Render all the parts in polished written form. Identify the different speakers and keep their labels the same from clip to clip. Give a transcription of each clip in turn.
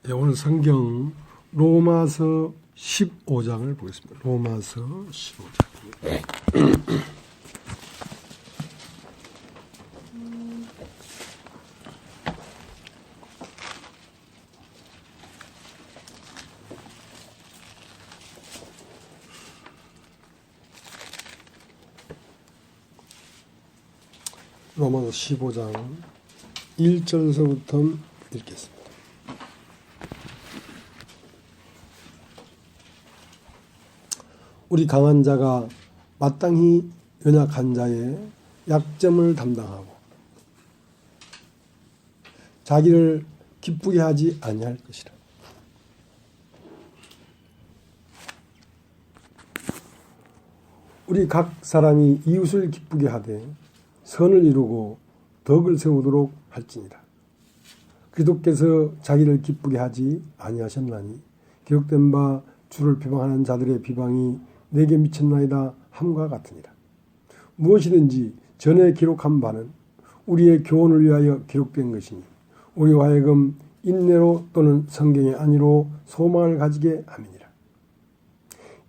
Speaker 1: 오늘 성경 로마서 15장을 보겠습니다. 로마서 15장. 로마서 15장 1절서부터 읽겠습니다. 우리 강한 자가 마땅히 연약한 자의 약점을 담당하고 자기를 기쁘게 하지 아니할 것이라. 우리 각 사람이 이웃을 기쁘게 하되 선을 이루고 덕을 세우도록 할지니라. 그리스도께서 자기를 기쁘게 하지 아니하셨나니 기록된 바 주를 비방하는 자들의 비방이 내게 미쳤나이다 함과 같으니라. 무엇이든지 전에 기록한 바는 우리의 교훈을 위하여 기록된 것이니 우리와 하여금 인내로 또는 성경의 안위로 소망을 가지게 함이니라.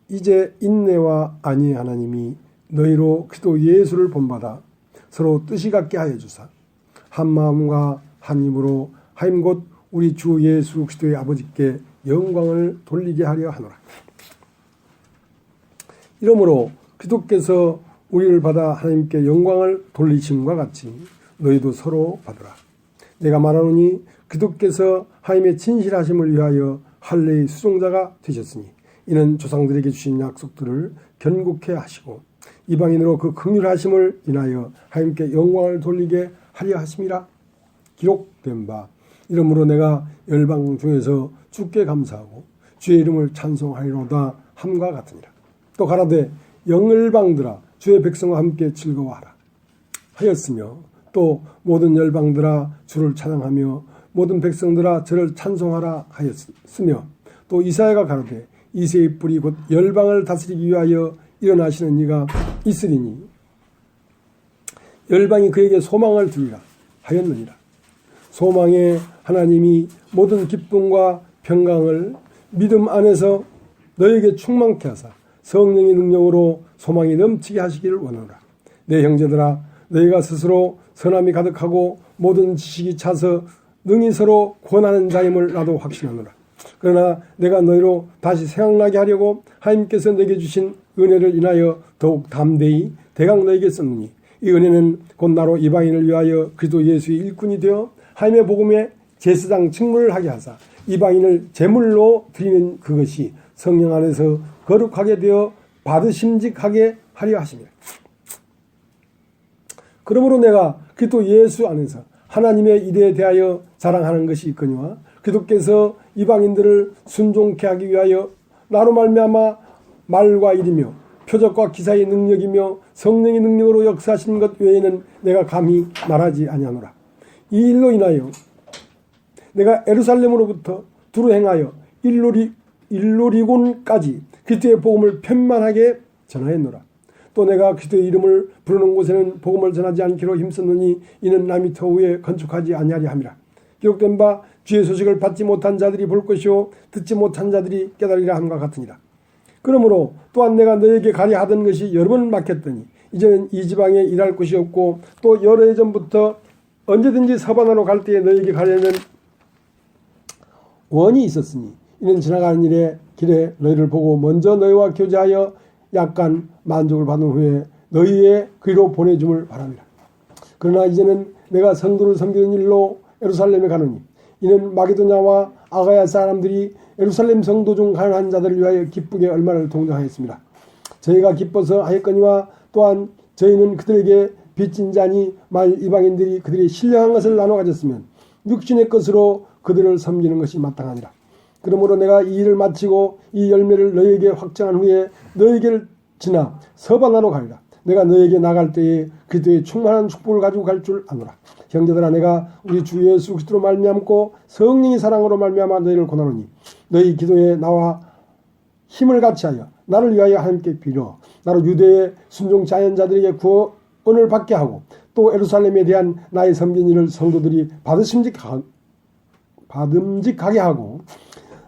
Speaker 1: 이제 인내와 안위의 하나님이 너희로 그리스도 예수를 본받아 서로 뜻이 같게 하여 주사 한 마음과 한 입으로 하임 곧 우리 주 예수 그리스도의 아버지께 영광을 돌리게 하려 하노라. 이러므로 그리스도께서 우리를 받아 하나님께 영광을 돌리심과 같이 너희도 서로 받으라. 내가 말하노니 그리스도께서 하나님의 진실하심을 위하여 할례의 수종자가 되셨으니 이는 조상들에게 주신 약속들을 견고케 하시고 이방인으로 그 긍휼하심을 인하여 하나님께 영광을 돌리게 하려 하심이라. 기록된 바 이러므로 내가 열방 중에서 주께 감사하고 주의 이름을 찬송하리로다 함과 같으니라. 또 가라되 영열방들아 주의 백성과 함께 즐거워하라 하였으며 또 모든 열방들아 주를 찬양하며 모든 백성들아 저를 찬송하라 하였으며 또 이사야가 가라되 이새의 뿌리 곧 열방을 다스리기 위하여 일어나시는 이가 있으리니 열방이 그에게 소망을 두리라 하였느니라. 소망의 하나님이 모든 기쁨과 평강을 믿음 안에서 너에게 충만케 하사 성령의 능력으로 소망이 넘치게 하시기를 원하노라. 내 형제들아 너희가 스스로 선함이 가득하고 모든 지식이 차서 능히 서로 권하는 자임을 나도 확신하노라. 그러나 내가 너희로 다시 생각나게 하려고 하나님께서 내게 주신 은혜를 인하여 더욱 담대히 대강 너에게 썼느니 이 은혜는 곧 나로 이방인을 위하여 그리스도 예수의 일꾼이 되어 하나님의 복음의 제사장 직무를 하게 하사 이방인을 제물로 드리는 그것이 성령 안에서 거룩하게 되어 받으심직하게 하려 하시며 그러므로 내가 그리스도 예수 안에서 하나님의 일에 대하여 자랑하는 것이 있거니와 그리스도께서 이방인들을 순종케 하기 위하여 나로 말미암아 말과 일이며 표적과 기사의 능력이며 성령의 능력으로 역사하신 것 외에는 내가 감히 말하지 아니하노라. 이 일로 인하여 내가 예루살렘으로부터 두루 행하여 일루리곤까지 그리스도의 복음을 편만하게 전하였노라. 또 내가 그리스도의 이름을 부르는 곳에는 복음을 전하지 않기로 힘썼느니 이는 남이 터후에 건축하지 아니하리 함이라. 기록된 바 주의 소식을 받지 못한 자들이 볼 것이요 듣지 못한 자들이 깨달으리라 함과 같으니라. 그러므로 또한 내가 너에게 가려 하던 것이 여러 번 막혔더니 이제는 이 지방에 일할 곳이 없고 또 여러 해 전부터 언제든지 서반으로 갈 때에 너에게 가려는 원이 있었으니 이는 지나가는 길에 너희를 보고 먼저 너희와 교제하여 약간 만족을 받은 후에 너희의 그리로 보내줌을 바랍니다. 그러나 이제는 내가 성도를 섬기는 일로 예루살렘에 가느니 이는 마게도냐와 아가야 사람들이 예루살렘 성도 중 가난한 자들을 위하여 기쁘게 얼마를 동정하였습니다. 저희가 기뻐서 하였거니와 또한 저희는 그들에게 빚진 자니 만일 이방인들이 그들이 신령한 것을 나눠 가졌으면 육신의 것으로 그들을 섬기는 것이 마땅하니라. 그러므로 내가 이 일을 마치고 이 열매를 너희에게 확정한 후에 너희에게를 지나 서바나로 가리라. 내가 너희에게 나갈 때에 그리스도의 충만한 축복을 가지고 갈 줄 아노라. 형제들아 내가 우리 주 예수 그리스도로 말미암고 성령의 사랑으로 말미암아 너희를 권하노니 너희 기도에 나와 힘을 같이하여 나를 위하여 함께 빌어 나로 유대의 순종 자연자들에게 구원을 받게 하고 또 예루살렘에 대한 나의 섬긴 일을 성도들이 받음직하게 하고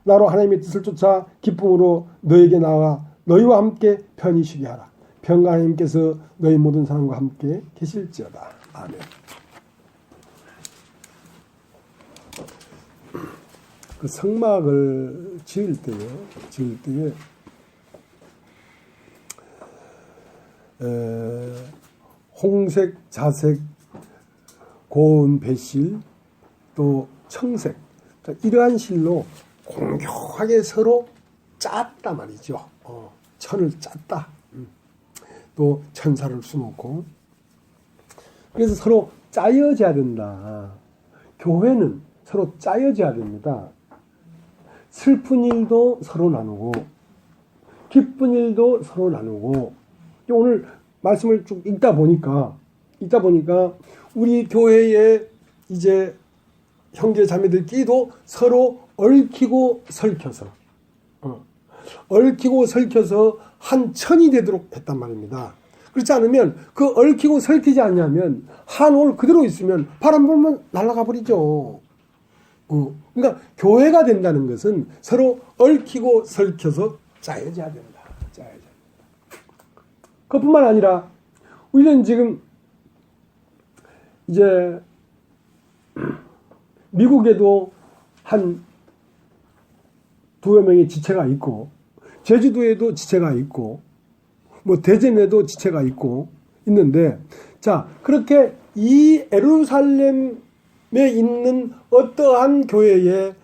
Speaker 1: 나로 하나님의 뜻을 쫓아 기쁨으로 너에게 나아가 너희와 함께 편히 쉬게 하라. 평강 하나님께서 너희 모든 사람과 함께 계실지어다. 아멘. 그 성막을 지을 때에 홍색, 자색, 고운 배실, 또 청색, 이러한 실로 공평하게 서로 짰다 말이죠. 천을 짰다. 또 천사를 수놓고. 그래서 서로 짜여져야 된다. 교회는 서로 짜여져야 됩니다. 슬픈 일도 서로 나누고, 기쁜 일도 서로 나누고. 오늘 말씀을 쭉 읽다 보니까 우리 교회에 이제 형제 자매들끼리도 서로 얽히고 설켜서 한 천이 되도록 했단 말입니다. 그렇지 않으면 그 얽히고 설키지 않냐면 한 올 그대로 있으면 바람 불면 날아가 버리죠. 그러니까 교회가 된다는 것은 서로 얽히고 설켜서 짜여져야 된다. 그뿐만 아니라 우리는 지금 이제 미국에도 한 두어 명의 지체가 있고, 제주도에도 지체가 있고, 뭐 대전에도 지체가 있는데, 자, 그렇게 이 예루살렘에 있는 어떠한 교회에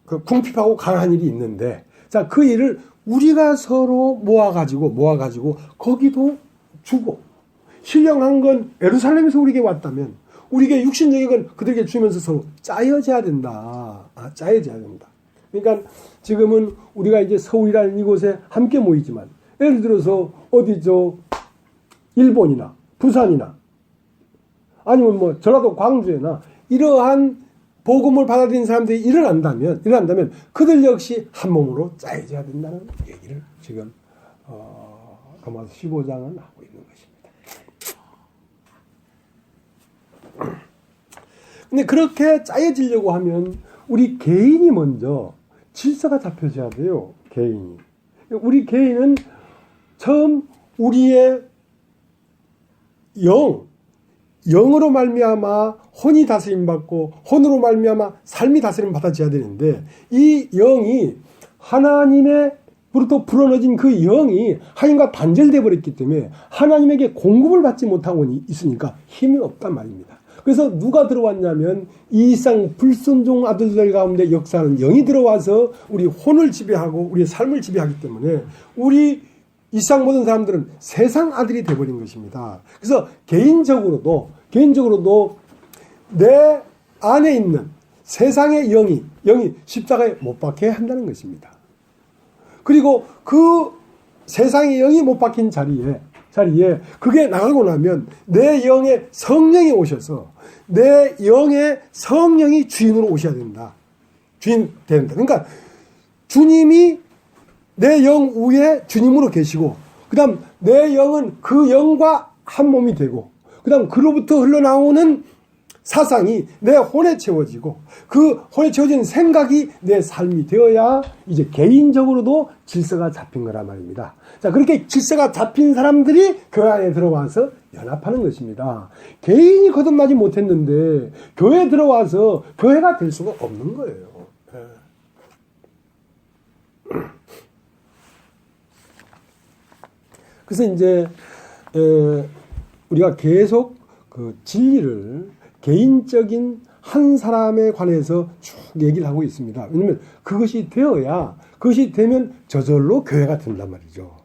Speaker 1: 그 궁핍하고 강한 일이 있는데, 자, 그 일을 우리가 서로 모아가지고 거기도 주고, 신령한 건 예루살렘에서 우리에게 왔다면 우리에게 육신적인 건 그들에게 주면서 서로 짜여져야 된다. 짜여져야 된다. 그러니까 지금은 우리가 이제 서울이라는 이곳에 함께 모이지만, 예를 들어서 어디죠? 일본이나 부산이나 아니면 뭐 전라도 광주에나 이러한 복음을 받아들인 사람들이 일어난다면 그들 역시 한 몸으로 짜여져야 된다는 얘기를 지금 로마서 15장은 하고 있는 것입니다. 근데 그렇게 짜여지려고 하면 우리 개인이 먼저 질서가 잡혀져야 돼요. 개인이. 우리 개인은 처음 우리의 영으로 말미암아 혼이 다스림 받고 혼으로 말미암아 삶이 다스림 받아져야 되는데, 이 영이 하나님으로부터 불어넣어진 그 영이 하나님과 단절되어 버렸기 때문에 하나님에게 공급을 받지 못하고 있으니까 힘이 없단 말입니다. 그래서 누가 들어왔냐면 이상 불순종 아들들 가운데 역사하는 영이 들어와서 우리 혼을 지배하고 우리의 삶을 지배하기 때문에 우리 이상 모든 사람들은 세상 아들이 되어버린 것입니다. 그래서 개인적으로도 내 안에 있는 세상의 영이 십자가에 못 박혀야 한다는 것입니다. 그리고 그 세상의 영이 못 박힌 자리에 그게 나가고 나면 내 영의 성령이 오셔서 내 영의 성령이 주인으로 오셔야 된다. 주인 된다. 그러니까 주님이 내 영 위에 주님으로 계시고, 그 다음 내 영은 그 영과 한 몸이 되고, 그 다음 그로부터 흘러나오는 사상이 내 혼에 채워지고, 그 혼에 채워진 생각이 내 삶이 되어야 이제 개인적으로도 질서가 잡힌 거란 말입니다. 자, 그렇게 질서가 잡힌 사람들이 교회 안에 들어와서 연합하는 것입니다. 개인이 거듭나지 못했는데 교회에 들어와서 교회가 될 수가 없는 거예요. 그래서 이제 우리가 계속 그 진리를 개인적인 한 사람에 관해서 쭉 얘기를 하고 있습니다. 왜냐하면 그것이 되면 저절로 교회가 된단 말이죠.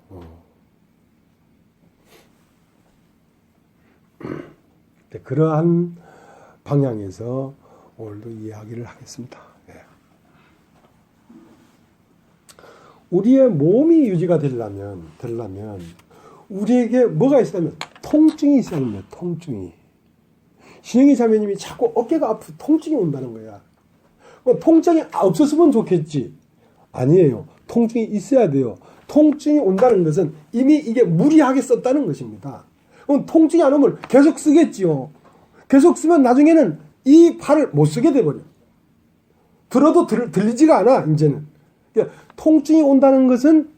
Speaker 1: 그러한 방향에서 오늘도 이야기를 하겠습니다. 우리의 몸이 유지가 되려면 우리에게 뭐가 있으면 통증이 있어야 됩니다. 통증이. 신영희 자매님이 자꾸 어깨가 아프고 통증이 온다는 거야. 통증이 없었으면 좋겠지. 아니에요. 통증이 있어야 돼요. 통증이 온다는 것은 이미 이게 무리하게 썼다는 것입니다. 그럼 통증이 안 오면 계속 쓰겠지요. 계속 쓰면 나중에는 이 팔을 못 쓰게 돼버려. 들어도 들리지가 않아, 이제는. 그러니까 통증이 온다는 것은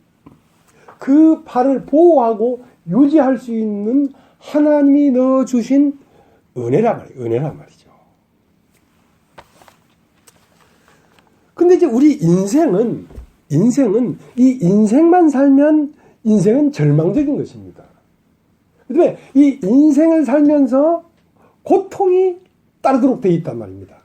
Speaker 1: 그 팔을 보호하고 유지할 수 있는 하나님이 넣어주신 은혜란 말이죠. 근데 이제 우리 인생은 이 인생만 살면 인생은 절망적인 것입니다. 그다음에 이 인생을 살면서 고통이 따르도록 되어 있단 말입니다.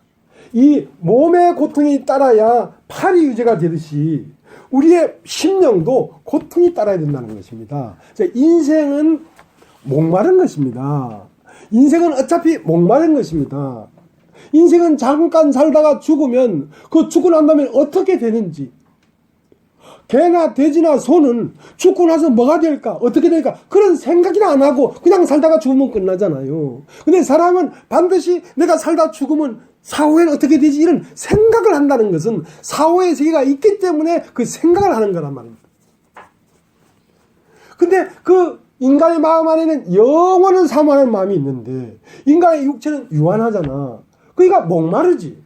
Speaker 1: 이 몸의 고통이 따라야 팔이 유지가 되듯이 우리의 심령도 고통이 따라야 된다는 것입니다. 인생은 목마른 것입니다. 인생은 어차피 목마른 것입니다. 인생은 잠깐 살다가 죽으면 그 죽고 난 다음에 어떻게 되는지, 개나 돼지나 소는 죽고 나서 뭐가 될까, 어떻게 될까 그런 생각이나 안 하고 그냥 살다가 죽으면 끝나잖아요. 근데 사람은 반드시 내가 살다 죽으면 사후에는 어떻게 되지 이런 생각을 한다는 것은 사후의 세계가 있기 때문에 그 생각을 하는 거란 말입니다. 근데 그 인간의 마음 안에는 영원을 사모하는 마음이 있는데 인간의 육체는 유한하잖아. 그러니까 목마르지.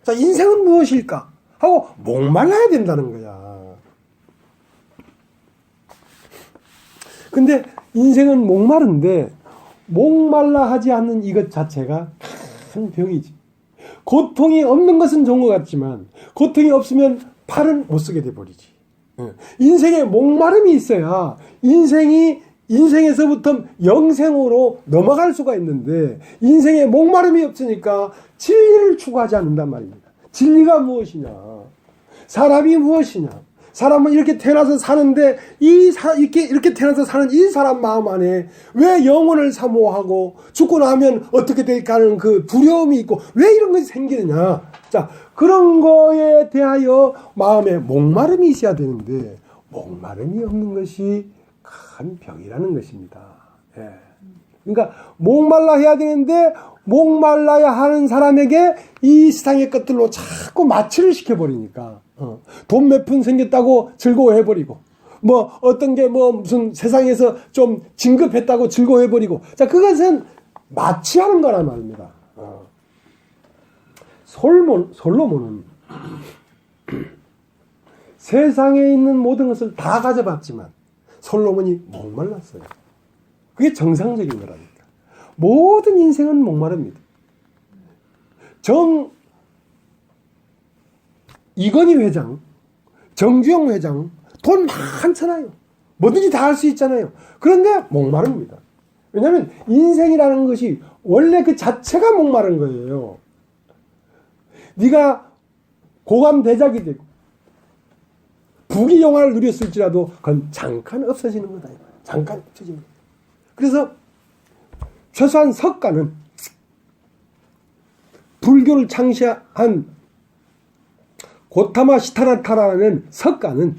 Speaker 1: 자, 인생은 무엇일까 하고 목말라야 된다는 거야. 근데 인생은 목마른데 목말라 하지 않는 이것 자체가 큰 병이지. 고통이 없는 것은 좋은 것 같지만 고통이 없으면 팔은 못 쓰게 돼버리지. 인생에 목마름이 있어야 인생에서부터 영생으로 넘어갈 수가 있는데 인생에 목마름이 없으니까 진리를 추구하지 않는단 말입니다. 진리가 무엇이냐? 사람이 무엇이냐? 사람은 이렇게 태어나서 사는데 이렇게 태어나서 사는 이 사람 마음 안에 왜 영혼을 사모하고 죽고 나면 어떻게 될까 하는 그 두려움이 있고 왜 이런 것이 생기느냐? 자, 그런 거에 대하여 마음에 목마름이 있어야 되는데 목마름이 없는 것이 큰 병이라는 것입니다. 예. 그러니까 목말라 해야 되는데 목말라야 하는 사람에게 이 세상의 것들로 자꾸 마취를 시켜버리니까 돈 몇 푼 생겼다고 즐거워해버리고 뭐 어떤 게 뭐 무슨 세상에서 좀 진급했다고 즐거워해버리고 자 그것은 마취하는 거란 말입니다. 솔로몬은 세상에 있는 모든 것을 다 가져봤지만 솔로몬이 목말랐어요. 그게 정상적인 거라니까. 모든 인생은 목마릅니다. 이건희 회장, 정주영 회장 돈 많잖아요. 뭐든지 다 할 수 있잖아요. 그런데 목마릅니다. 왜냐하면 인생이라는 것이 원래 그 자체가 목마른 거예요. 네가 고감대작이 되고 부귀영화를 누렸을지라도 그건 잠깐 없어지는 거다. 잠깐 없어지는 거다. 그래서 최소한 석가는 불교를 창시한 고타마 시타나타라는 석가는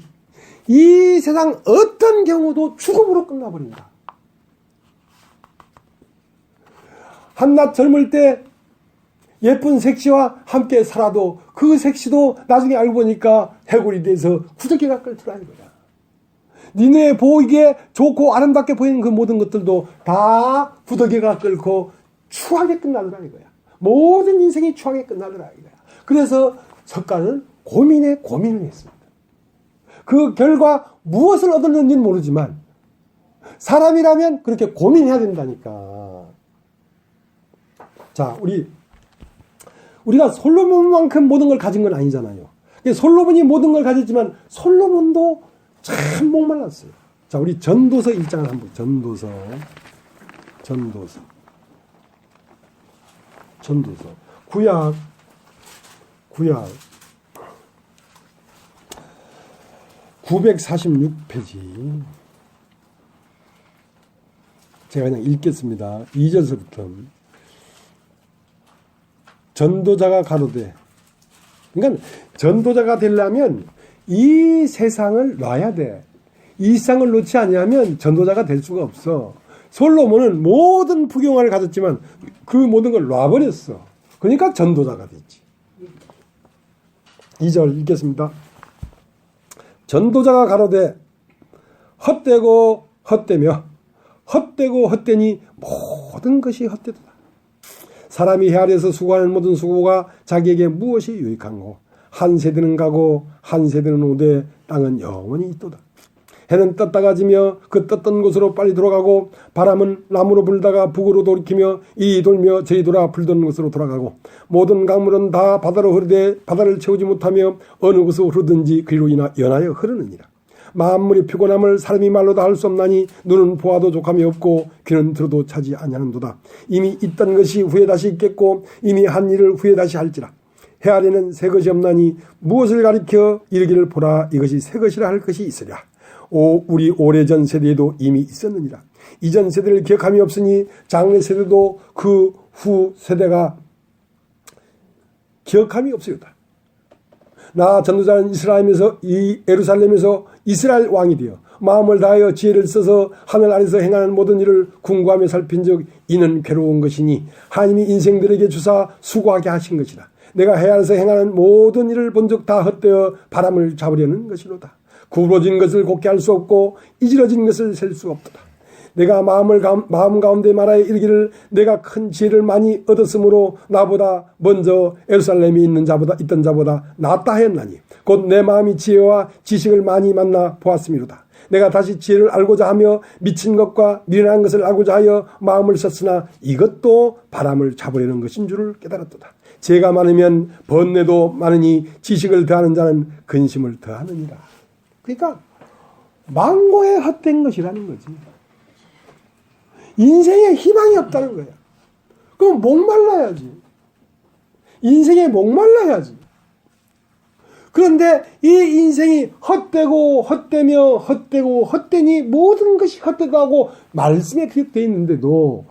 Speaker 1: 이 세상 어떤 경우도 죽음으로 끝나버린다. 한낱 젊을 때 예쁜 색시와 함께 살아도 그 색시도 나중에 알고 보니까 해골이 돼서 구더기가 끓더라는 거야. 니네 보이기에 좋고 아름답게 보이는 그 모든 것들도 다 구더기가 끓고 추하게 끝나더라는 거야. 모든 인생이 추하게 끝나더라는 거야. 그래서 석가는 고민에 고민을 했습니다. 그 결과 무엇을 얻었는지는 모르지만 사람이라면 그렇게 고민해야 된다니까. 자, 우리가 솔로몬만큼 모든 걸 가진 건 아니잖아요. 솔로몬이 모든 걸 가졌지만 솔로몬도 참 목말랐어요. 자, 우리 전도서 1장을 한번 전도서 구약 946페이지 제가 그냥 읽겠습니다. 2절서부터 전도자가 가로되 그러니까 전도자가 되려면 이 세상을 놔야 돼. 이 세상을 놓지 않으면 전도자가 될 수가 없어. 솔로몬은 모든 부경화를 가졌지만 그 모든 걸 놔버렸어. 그러니까 전도자가 됐지. 2절 읽겠습니다. 전도자가 가로되 헛되고 헛되며 헛되고 헛되니 모든 것이 헛되도다. 사람이 해 아래에서 수고하는 모든 수고가 자기에게 무엇이 유익한고 한 세대는 가고 한 세대는 오되 땅은 영원히 있도다. 해는 떴다가 지며 그 떴던 곳으로 빨리 돌아가고 바람은 남으로 불다가 북으로 돌이키며 이 돌며 저리 돌아 불던 곳으로 돌아가고 모든 강물은 다 바다로 흐르되 바다를 채우지 못하며 어느 곳으로 흐르든지 그리로 연하여 흐르느니라. 만물이 피곤함을 사람이 말로 다 할 수 없나니 눈은 보아도 족함이 없고 귀는 들어도 차지 아니하는도다. 이미 있던 것이 후에 다시 있겠고 이미 한 일을 후에 다시 할지라. 해 아래는 새 것이 없나니 무엇을 가리켜 이르기를 보라 이것이 새 것이라 할 것이 있으랴. 우리 오래전 세대에도 이미 있었느니라. 이전 세대를 기억함이 없으니 장래 세대도 그 후 세대가 기억함이 없으리로다. 나 전도자는 예루살렘에서 이스라엘 왕이 되어 마음을 다하여 지혜를 써서 하늘 아래서 행하는 모든 일을 궁구하며 살핀 적 이는 괴로운 것이니 하나님이 인생들에게 주사 수고하게 하신 것이라. 내가 해 아래서 행하는 모든 일을 본 적 다 헛되어 바람을 잡으려는 것이로다. 구부러진 것을 곱게 할 수 없고 이지러진 것을 셀 수 없도다. 내가 마음 가운데 말하여 이르기를 내가 큰 지혜를 많이 얻었으므로 나보다 먼저 예루살렘에 있던 자보다 낫다 하였나니 곧 내 마음이 지혜와 지식을 많이 만나 보았음이로다. 내가 다시 지혜를 알고자 하며 미친 것과 미련한 것을 알고자 하여 마음을 썼으나 이것도 바람을 잡으려는 것인 줄을 깨달았도다. 지혜가 많으면 번뇌도 많으니 지식을 더하는 자는 근심을 더하느니라. 그러니까 망고에 헛된 것이라는 거지. 인생에 희망이 없다는 거야. 그럼 목말라야지. 인생에 목말라야지. 그런데 이 인생이 헛되고 헛되며 헛되고 헛되니 모든 것이 헛되다고 말씀에 기록되어 있는데도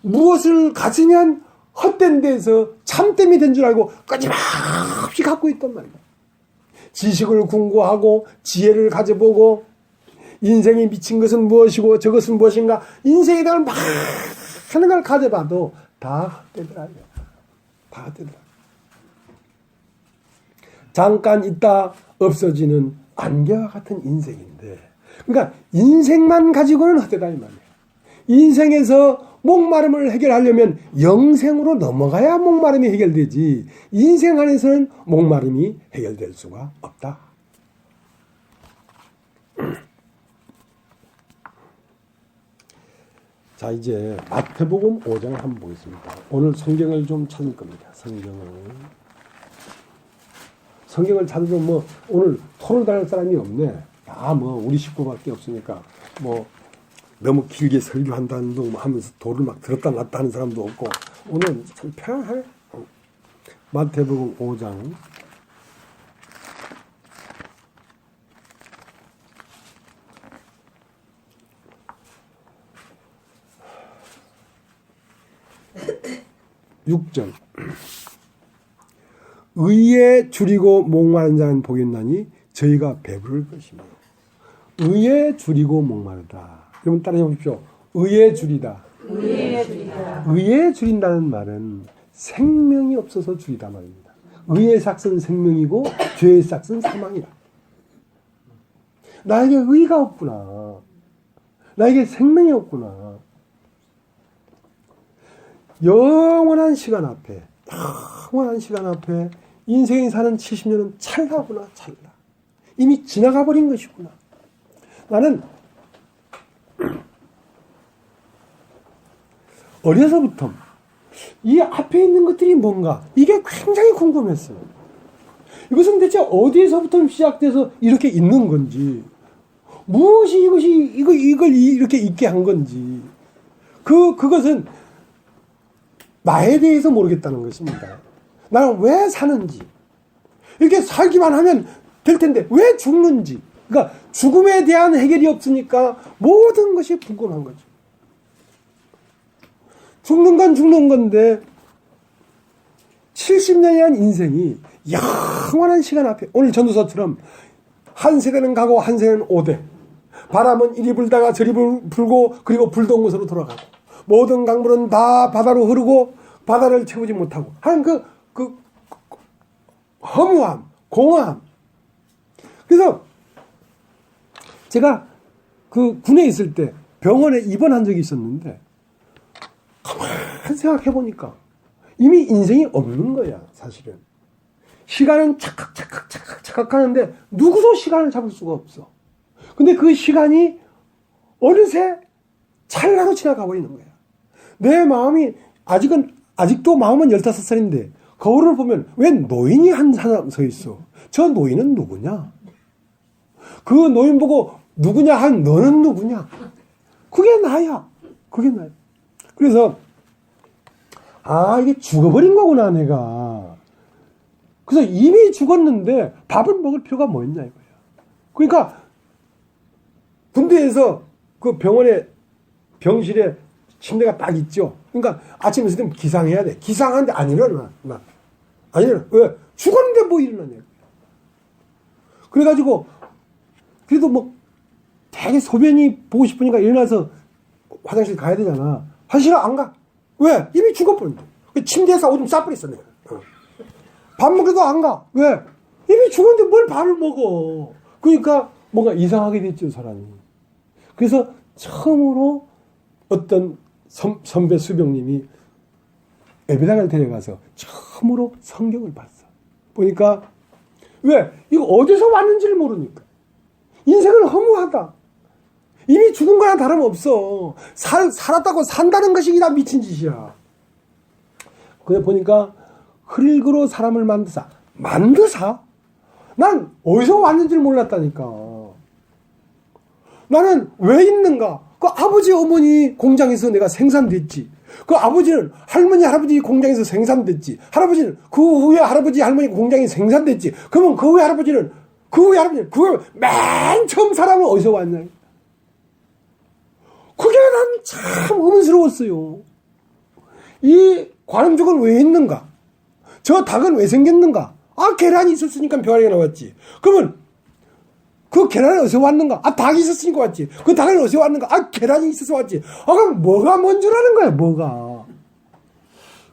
Speaker 1: 무엇을 가지면 헛된 데에서 참됨이 된 줄 알고 끊임없이 갖고 있단 말이야. 지식을 궁구하고 지혜를 가져보고 인생이 미친 것은 무엇이고 저것은 무엇인가 인생에 대한 많은 걸 가져봐도 다 헛되더라. 다 헛되더라. 잠깐 있다 없어지는 안개와 같은 인생인데 그러니까 인생만 가지고는 헛되다 이 말이에요. 인생에서 목마름을 해결하려면 영생으로 넘어가야 목마름이 해결되지 인생 안에서는 목마름이 해결될 수가 없다. 자 이제 마태복음 5장을 한번 보겠습니다. 오늘 성경을 좀 찾을 겁니다. 성경을 찾으면 뭐 오늘 토를 다닐 사람이 없네. 뭐 우리 식구밖에 없으니까 뭐 너무 길게 설교한다는 둥 하면서 도를 막 들었다 놨다 하는 사람도 없고 오늘 참 편안하네. 마태복음 5장 6절 의에 줄이고 목마른 자는 복이 있나니 저희가 배부를 것이며 의에 줄이고 목마르다. 여러분 따라해 보십시오. 의에 줄이다. 의에 줄인다는 말은 생명이 없어서 줄이다 말입니다. 의의 삭은 생명이고 죄의 삭은 사망이라. 나에게 의가 없구나. 나에게 생명이 없구나. 영원한 시간 앞에 인생이 사는 70년은 찰나구나. 찰나. 이미 지나가 버린 것이구나. 나는 어려서부터 이 앞에 있는 것들이 뭔가 이게 굉장히 궁금했어요. 이것은 대체 어디에서부터 시작돼서 이렇게 있는 건지 무엇이 이걸 이렇게 있게 한 건지 그것은 나에 대해서 모르겠다는 것입니다. 나는 왜 사는지 이렇게 살기만 하면 될 텐데 왜 죽는지 그러니까 죽음에 대한 해결이 없으니까 모든 것이 궁금한 거죠. 죽는 건 죽는 건데 70년이란 인생이 영원한 시간 앞에 오늘 전도서처럼 한 세대는 가고 한 세대는 오되 바람은 이리 불다가 저리 불고 그리고 불던 곳으로 돌아가고 모든 강물은 다 바다로 흐르고 바다를 채우지 못하고 하는 그 허무함, 공허함. 그래서 제가 그 군에 있을 때 병원에 입원한 적이 있었는데 가만히 생각해 보니까 이미 인생이 없는 거야, 사실은. 시간은 착각 하는데 누구도 시간을 잡을 수가 없어. 근데 그 시간이 어느새 찰나로 지나가 버리는 거야. 내 마음이 아직도 마음은 15살인데 거울을 보면 왜 노인이 한 사람 서 있어? 저 노인은 누구냐? 그 노인 보고 누구냐 한 너는 누구냐? 그게 나야. 그게 나야. 그래서 이게 죽어버린 거구나 내가. 그래서 이미 죽었는데 밥을 먹을 필요가 뭐 있냐 이거야. 그러니까 군대에서 그 병실에 침대가 딱 있죠. 그러니까 아침에 있을 때 기상해야 돼. 기상하는데 안 일어나. 안 일어나. 왜? 죽었는데 뭐 일어나냐. 그래가지고 그래도 뭐 되게 소변이 보고 싶으니까 일어나서 화장실 가야 되잖아. 화장실 안 가. 왜? 이미 죽어버렸는데. 침대에서 오줌 싸버렸어 내가. 밥 먹어도 안 가. 왜? 이미 죽었는데 뭘 밥을 먹어. 그러니까 뭔가 이상하게 됐죠 사람이. 그래서 처음으로 어떤 선배 수병님이 예배당을 데려가서 처음으로 성경을 봤어. 보니까 왜? 이거 어디서 왔는지를 모르니까. 인생은 허무하다. 이미 죽은 거랑 다름없어. 살았다고 산다는 것이 다 미친 짓이야. 그래 보니까 흙으로 사람을 만드사? 난 어디서 왔는지를 몰랐다니까. 나는 왜 있는가? 그 아버지 어머니 공장에서 내가 생산됐지. 그 아버지는 할머니 할아버지 공장에서 생산됐지. 할아버지는 그 후에 할아버지 할머니 공장에 생산됐지. 그러면 그 후에 할아버지는 맨 처음 사람은 어디서 왔냐? 그게 난 참 의문스러웠어요. 이 관음족은 왜 있는가? 저 닭은 왜 생겼는가? 계란이 있었으니까 병아리가 나왔지. 그러면 그 계란이 어디서 왔는가? 닭이 있었으니까 왔지. 그 닭은 어디서 왔는가? 계란이 있어서 왔지. 그럼 뭐가 뭔 줄 아는 거야, 뭐가.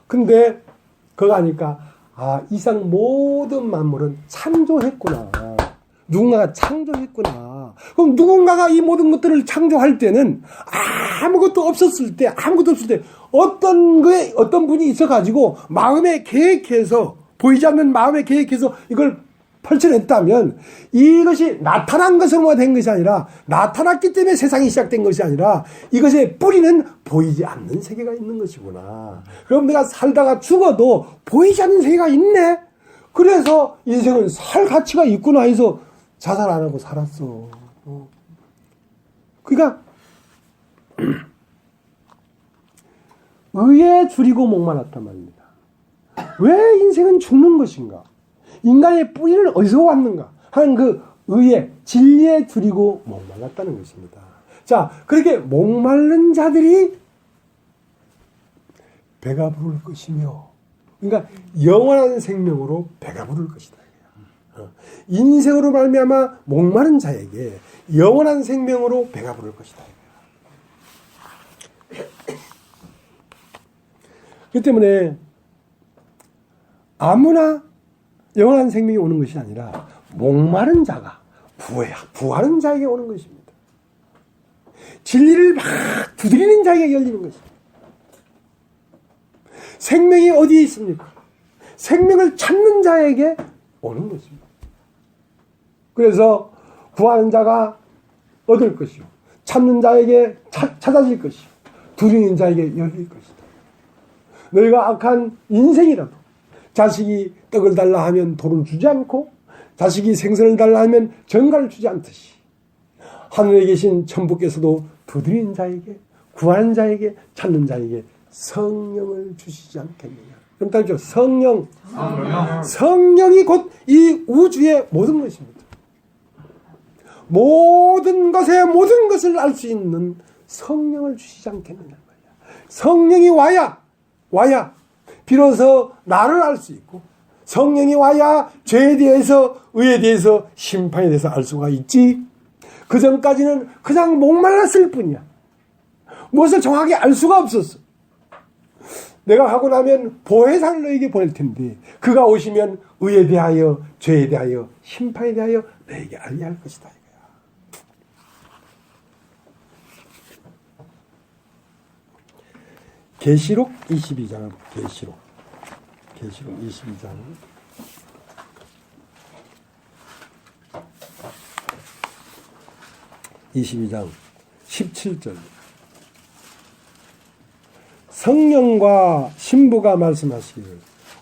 Speaker 1: 근데 그거 하니까 이상 모든 만물은 창조했구나. 누군가가 창조했구나. 그럼 누군가가 이 모든 것들을 창조할 때는 아무것도 없을 때 어떤 분이 있어가지고 마음에 계획해서 보이지 않는 마음에 계획해서 이걸 펼쳐냈다면 이것이 나타난 것으로만 된 것이 아니라 나타났기 때문에 세상이 시작된 것이 아니라 이것의 뿌리는 보이지 않는 세계가 있는 것이구나. 그럼 내가 살다가 죽어도 보이지 않는 세계가 있네. 그래서 인생은 살 가치가 있구나 해서 자살 안 하고 살았어. 그러니까 의에 줄이고 목말랐단 말입니다. 왜 인생은 죽는 것인가? 인간의 뿌리는 어디서 왔는가? 하는 그 의에, 진리에 줄이고 목말랐다는 것입니다. 자, 그렇게 목마른 자들이 배가 부를 것이며, 그러니까 영원한 생명으로 배가 부를 것이다. 인생으로 말미암아 목마른 자에게 영원한 생명으로 배가 부를 것이다. 그렇기 때문에 아무나 영원한 생명이 오는 것이 아니라 목마른 자가 부하는 자에게 오는 것입니다. 진리를 막 두드리는 자에게 열리는 것입니다. 생명이 어디에 있습니까? 생명을 찾는 자에게 오는 것입니다. 그래서 구하는 자가 얻을 것이요, 찾는 자에게 찾아질 것이요, 두드리는 자에게 열릴 것이다. 너희가 악한 인생이라도 자식이 떡을 달라 하면 돌을 주지 않고 자식이 생선을 달라 하면 전갈을 주지 않듯이 하늘에 계신 천부께서도 두드리는 자에게, 구하는 자에게, 찾는 자에게 성령을 주시지 않겠느냐. 그럼 따르죠. 성령이 곧 이 우주의 모든 것입니다. 모든 것을 알 수 있는 성령을 주시지 않겠느냐 말이야. 성령이 와야 비로소 나를 알 수 있고, 성령이 와야 죄에 대해서, 의에 대해서, 심판에 대해서 알 수가 있지. 그 전까지는 그냥 목말랐을 뿐이야. 무엇을 정확히 알 수가 없었어. 내가 하고 나면 보혜사를 너에게 보낼 텐데 그가 오시면 의에 대하여, 죄에 대하여, 심판에 대하여 너에게 알게 할 것이다. 계시록 22장 계시록 계시록 22장 22장 17절. 성령과 신부가 말씀하시기를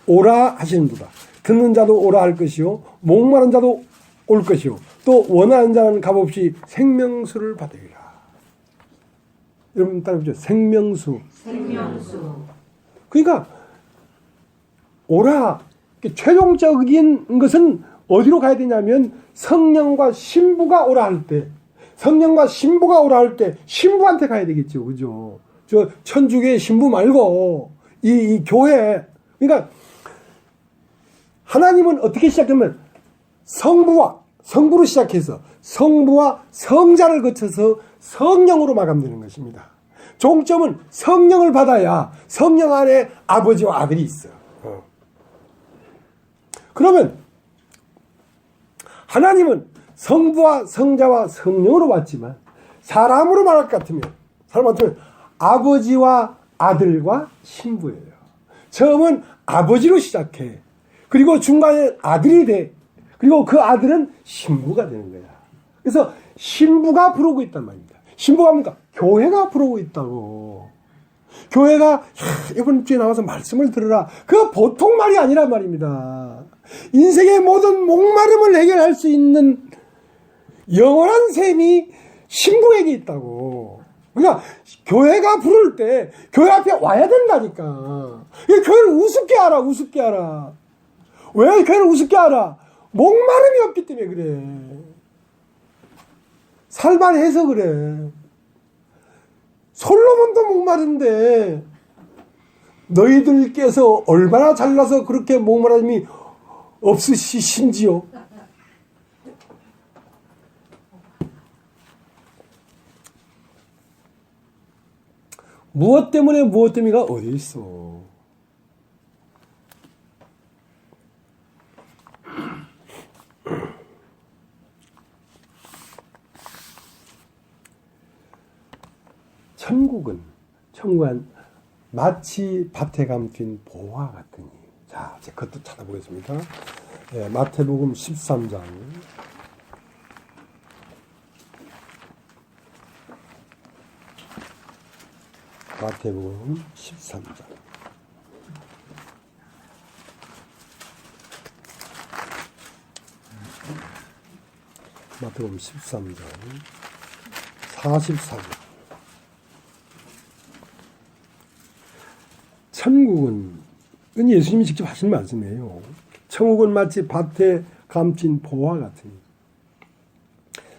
Speaker 1: 오라 하시는도다. 듣는 자도 오라 할 것이요 목마른 자도 올 것이요 또 원하는 자는 값없이 생명수를 받으리라. 여러분 따라해보죠. 생명수. 그러니까 오라. 최종적인 것은 어디로 가야 되냐면 성령과 신부가 오라 할 때, 성령과 신부가 오라 할 때 신부한테 가야 되겠죠. 그죠? 저 천주교의 신부 말고 이 교회. 그러니까 하나님은 어떻게 시작하면 성부로 시작해서 성부와 성자를 거쳐서 성령으로 마감되는 것입니다. 종점은 성령을 받아야 성령 안에 아버지와 아들이 있어. 그러면 하나님은 성부와 성자와 성령으로 왔지만 사람으로 말할 것 같으면 아버지와 아들과 신부예요. 처음은 아버지로 시작해. 그리고 중간에 아들이 돼. 그리고 그 아들은 신부가 되는 거야. 그래서 신부가 부르고 있단 말입니다. 신부가 뭡니까? 교회가 부르고 있다고. 교회가 이번 주에 나와서 말씀을 들으라. 그거 보통 말이 아니란 말입니다. 인생의 모든 목마름을 해결할 수 있는 영원한 셈이 신부에게 있다고. 그러니까 교회가 부를 때 교회 앞에 와야 된다니까. 교회를 우습게 하라. 우습게 하라. 왜 교회를 우습게 하라? 목마름이 없기 때문에 그래. 살만해서 그래. 솔로몬도 목마른데 너희들께서 얼마나 잘나서 그렇게 목마름이 없으시신지요? 무엇 때문에가 어디 있어? 천국은 마치 밭에 감춘 보화 같으니. 자, 이제 그것도 찾아보겠습니다. 네, 마태복음 13장. 마태복음 13장. 마태복음 13장 44절. 천국은 예수님이 직접 하신 말씀이에요. 천국은 마치 밭에 감춘 보화 같으니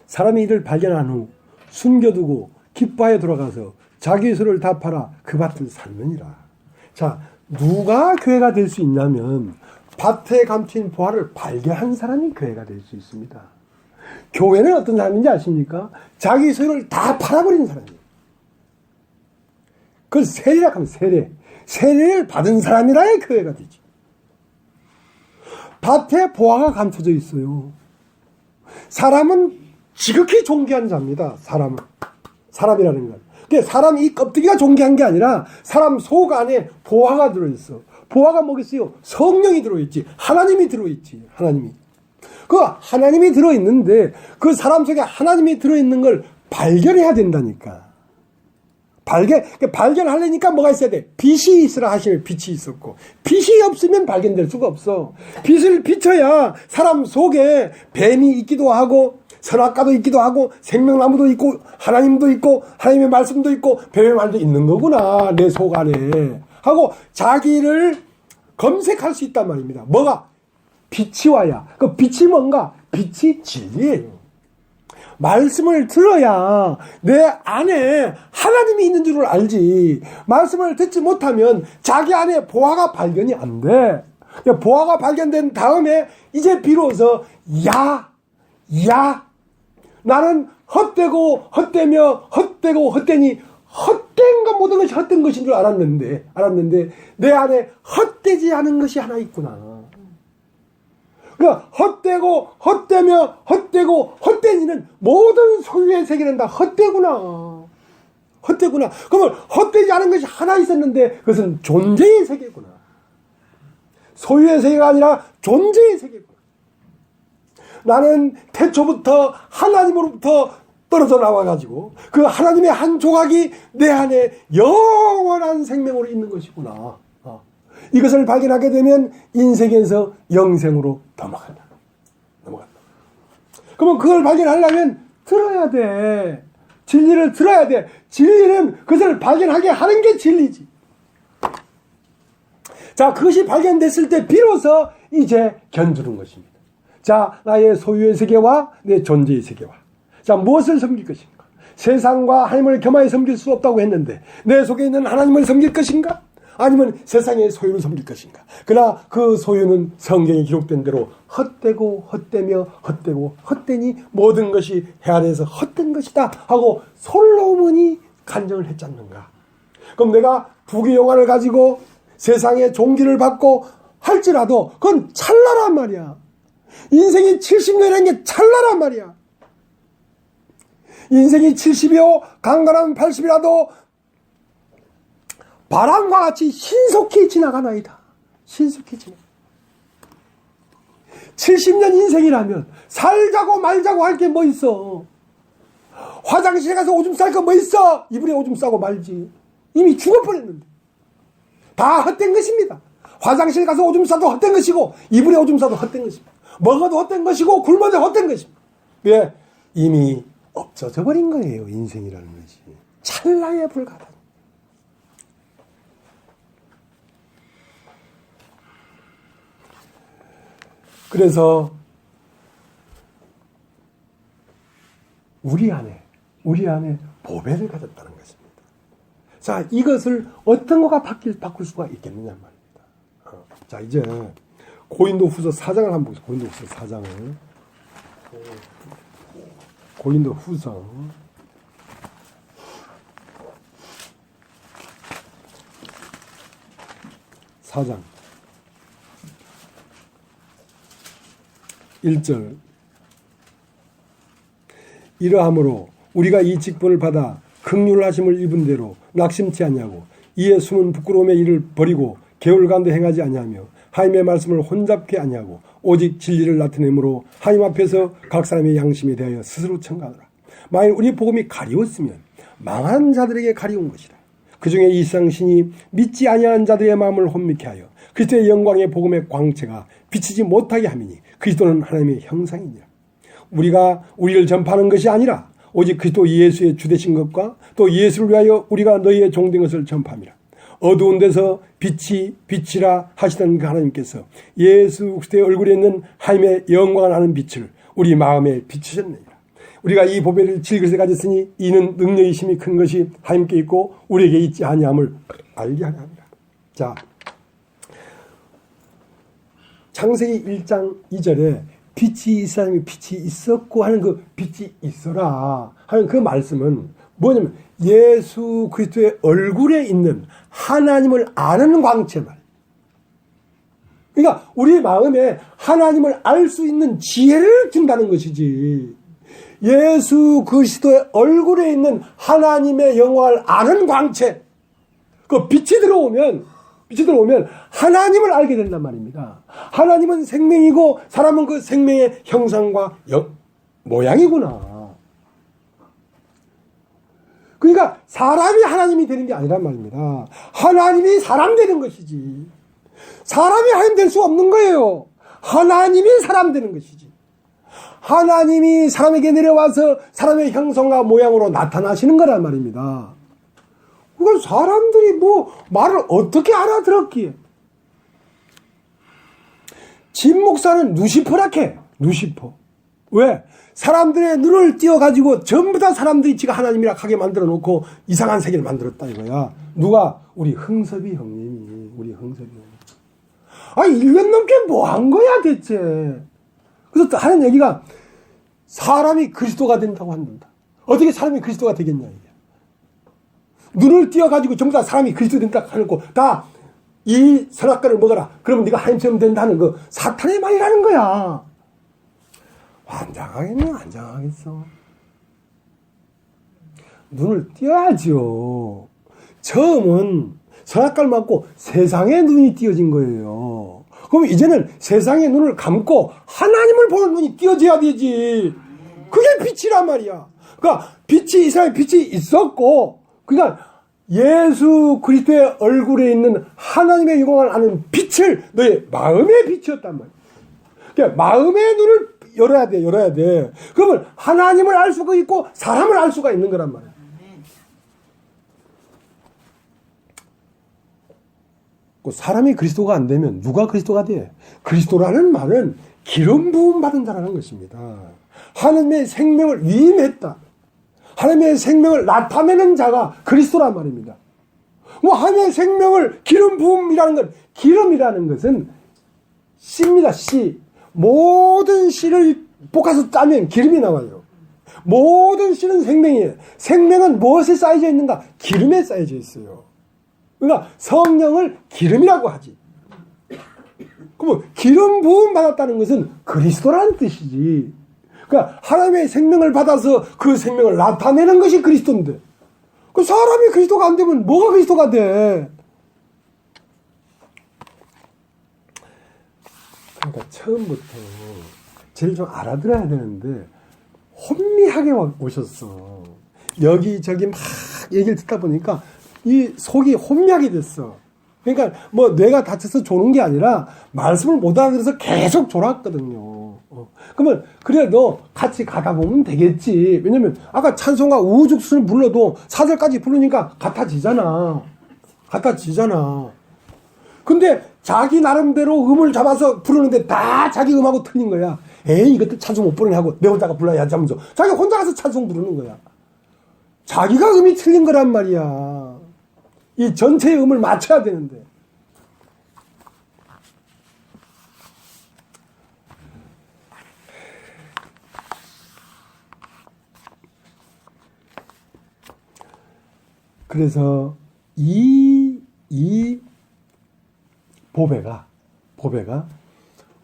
Speaker 1: 사람이 이를 발견한 후 숨겨두고 기뻐하여 돌아가서 자기 소를 다 팔아 그 밭을 샀느니라. 자, 누가 교회가 될 수 있냐면 밭에 감춘 보화를 발견한 사람이 교회가 될 수 있습니다. 교회는 어떤 사람인지 아십니까? 자기 소유를 다 팔아버린 사람이에요. 그걸 세례라고 하면 세례. 세례를 받은 사람이라야 교회가 되지. 밭에 보화가 감춰져 있어요. 사람은 지극히 존귀한 자입니다. 사람이라는 건. 그러니까 사람 이 껍데기가 존귀한 게 아니라 사람 속 안에 보화가 들어있어. 보화가 뭐겠어요? 성령이 들어있지. 하나님이 들어있지. 그 하나님이 들어있는데 그 사람 속에 하나님이 들어있는 걸 발견해야 된다니까. 발견하려니까 뭐가 있어야 돼? 빛이 있으라 하시면 빛이 있었고, 빛이 없으면 발견될 수가 없어. 빛을 비춰야 사람 속에 뱀이 있기도 하고, 선악과도 있기도 하고, 생명나무도 있고, 하나님도 있고, 하나님의 말씀도 있고, 뱀의 말도 있는 거구나, 내 속 안에. 하고, 자기를 검색할 수 있단 말입니다. 뭐가? 빛이 와야. 그 빛이 뭔가? 빛이 진리예요. 말씀을 들어야 내 안에 하나님이 있는 줄을 알지. 말씀을 듣지 못하면 자기 안에 보화가 발견이 안 돼. 보화가 발견된 다음에 이제 비로소 나는 헛되고 헛되니 헛된 것 모든 것이 헛된 것인 줄 알았는데 내 안에 헛되지 않은 것이 하나 있구나. 그러니까 헛되고 헛되니는 모든 소유의 세계는 다 헛되구나. 그러면 헛되지 않은 것이 하나 있었는데 그것은 존재의 세계구나. 소유의 세계가 아니라 존재의 세계구나. 나는 태초부터 하나님으로부터 떨어져 나와가지고 그 하나님의 한 조각이 내 안에 영원한 생명으로 있는 것이구나. 이것을 발견하게 되면 인생에서 영생으로 넘어간다. 그러면 그걸 발견하려면 들어야 돼. 진리를 들어야 돼. 진리는 그것을 발견하게 하는 게 진리지. 자, 그것이 발견됐을 때 비로소 이제 견주는 것입니다. 자, 나의 소유의 세계와 내 존재의 세계와. 자, 무엇을 섬길 것인가? 세상과 하나님을 겸하여 섬길 수 없다고 했는데 내 속에 있는 하나님을 섬길 것인가? 아니면 세상의 소유를 섬길 것인가? 그러나 그 소유는 성경에 기록된 대로 헛되고 헛되며 헛되고 헛되니 모든 것이 해 아래에서 헛된 것이다 하고 솔로몬이 간증을 했지 않는가? 그럼 내가 부귀 영화를 가지고 세상의 종기를 받고 할지라도 그건 찰나란 말이야. 인생이 70년이라는 게 찰나란 말이야. 인생이 70이요 강건하면 80이라도 바람과 같이 신속히 지나가나이다. 신속히 지나가. 70년 인생이라면 살자고 말자고 할 게 뭐 있어. 화장실에 가서 오줌 쌀 거 뭐 있어. 이불에 오줌 싸고 말지. 이미 죽을 뻔했는데. 다 헛된 것입니다. 화장실 가서 오줌 싸도 헛된 것이고 이불에 오줌 싸도 헛된 것입니다. 먹어도 헛된 것이고 굶어도 헛된 것입니다. 왜? 이미 없어져 버린 거예요. 인생이라는 것이. 찰나에 불과하다. 그래서 우리 안에 보배를 가졌다는 것입니다. 자, 이것을 어떤 거가 바꿀 수가 있겠느냐 말입니다. 자, 이제 고린도후서 4장을 한번 보겠습니다. 고린도후서 4장을. 고린도후서 4장 1절. 이러함으로 우리가 이 직분을 받아 긍휼하심을 입은 대로 낙심치 아니하고 이에 숨은 부끄러움의 일을 버리고 개울간도 행하지 아니하며 하나님의 말씀을 혼잡케 아니하고 오직 진리를 나타내므로 하나님 앞에서 각 사람의 양심에 대하여 스스로 청가하노라. 만일 우리 복음이 가리웠으면 망한 자들에게 가리운 것이라. 그 중에 이 세상 신이 믿지 아니하는 자들의 마음을 혼미케 하여 그리스도의 영광의 복음의 광채가 비치지 못하게 함이니 그리스도는 하나님의 형상이니라. 우리가 우리를 전파하는 것이 아니라 오직 그리스도 예수의 주되신 것과 또 예수를 위하여 우리가 너희의 종된 것을 전파함이라. 어두운 데서 빛이 빛이라 하시던 그 하나님께서 예수 그리스도의 얼굴에 있는 하나님의 영광을 아는 빛을 우리 마음에 비추셨느니라. 우리가 이 보배를 질그릇에 가졌으니 이는 능력이 심히 큰 것이 하나님께 있고 우리에게 있지 아니함을 알게 하려 합니다. 자, 창세기 1장 2절에 빛이 있으라니 빛이 있었고 하는 그 빛이 있어라 하는 그 말씀은 뭐냐면 예수 그리스도의 얼굴에 있는 하나님을 아는 광채 말. 그러니까 우리 마음에 하나님을 알 수 있는 지혜를 준다는 것이지. 예수 그리스도의 얼굴에 있는 하나님의 영광을 아는 광채. 그 빛이 들어오면 하나님을 알게 된단 말입니다. 하나님은 생명이고 사람은 그 생명의 형상과 모양이구나. 그러니까 사람이 하나님이 되는 게 아니란 말입니다. 하나님이 사람 되는 것이지. 사람이 하나님 될 수 없는 거예요. 하나님이 사람 되는 것이지. 하나님이 사람에게 내려와서 사람의 형상과 모양으로 나타나시는 거란 말입니다. 그걸 사람들이 뭐 말을 어떻게 알아들었기에. 진 목사는 누시퍼라케. 누시퍼. 왜? 사람들의 눈을 띄워가지고 전부 다 사람들이 지가 하나님이라 하게 만들어 놓고 이상한 세계를 만들었다 이거야. 누가? 우리 흥섭이 형님이. 우리 흥섭이 형님. 아니 1년 넘게 뭐 한 거야 대체. 그래서 하는 얘기가 사람이 그리스도가 된다고 한다. 어떻게 사람이 그리스도가 되겠냐 이게. 눈을 띄워가지고 전부 다 사람이 그리스도 된다고 하고 다 이 선악과를 먹어라. 그러면 네가 하나님처럼 된다는 거 사탄의 말이라는 거야. 환장하겠네. 환장하겠어. 눈을 처음은 선악과를 맞고 세상에 눈이 띄어진 거예요. 그럼 이제는 세상의 눈을 감고 하나님을 보는 눈이 띄어져야 되지. 그게 빛이란 말이야. 그러니까 빛이, 이 사람의 빛이 있었고, 그러니까 예수 그리스도의 얼굴에 있는 하나님의 영광을 아는 빛을 너의 마음의 빛이었단 말이야. 그러니까 마음의 눈을 열어야 돼. 그러면 하나님을 알 수가 있고 사람을 알 수가 있는 거란 말이야. 사람이 그리스도가 안 되면 누가 그리스도가 돼? 그리스도라는 말은 기름 부음 받은 자라는 것입니다. 하나님의 생명을 위임했다. 하나님의 생명을 나타내는 자가 그리스도란 말입니다. 하나님의 생명을 기름 부음이라는 건, 기름이라는 것은 씨입니다. 씨. 모든 씨를 볶아서 짜면 기름이 나와요. 모든 씨는 생명이에요. 생명은 무엇에 쌓여져 있는가? 기름에 쌓여져 있어요. 그러니까 성령을 기름이라고 하지. 그러면 기름 부음 받았다는 것은 그리스도라는 뜻이지. 그러니까 하나님의 생명을 받아서 그 생명을 나타내는 것이 그리스도인데, 그 사람이 그리스도가 안 되면 뭐가 그리스도가 돼? 그러니까 처음부터 제일 좀 알아들어야 되는데 혼미하게 오셨어. 여기저기 막 얘기를 듣다 보니까 이 속이 혼미하게 됐어. 그러니까 뭐 뇌가 다쳐서 조는 게 아니라 말씀을 못 알아들어서 계속 졸았거든요. 그러면 그래 너 같이 가다 보면 되겠지. 왜냐면 아까 찬송가 우죽순을 불러도 사절까지 부르니까 같아지잖아. 근데 자기 나름대로 음을 잡아서 부르는데 다 자기 음하고 틀린 거야. 에이 이것도 찬송 못 부르네 하고 내 혼자가 불러야지 하면서 자기 혼자 가서 찬송 부르는 거야. 자기가 음이 틀린 거란 말이야. 이 전체의 음을 맞춰야 되는데. 그래서 이 보배가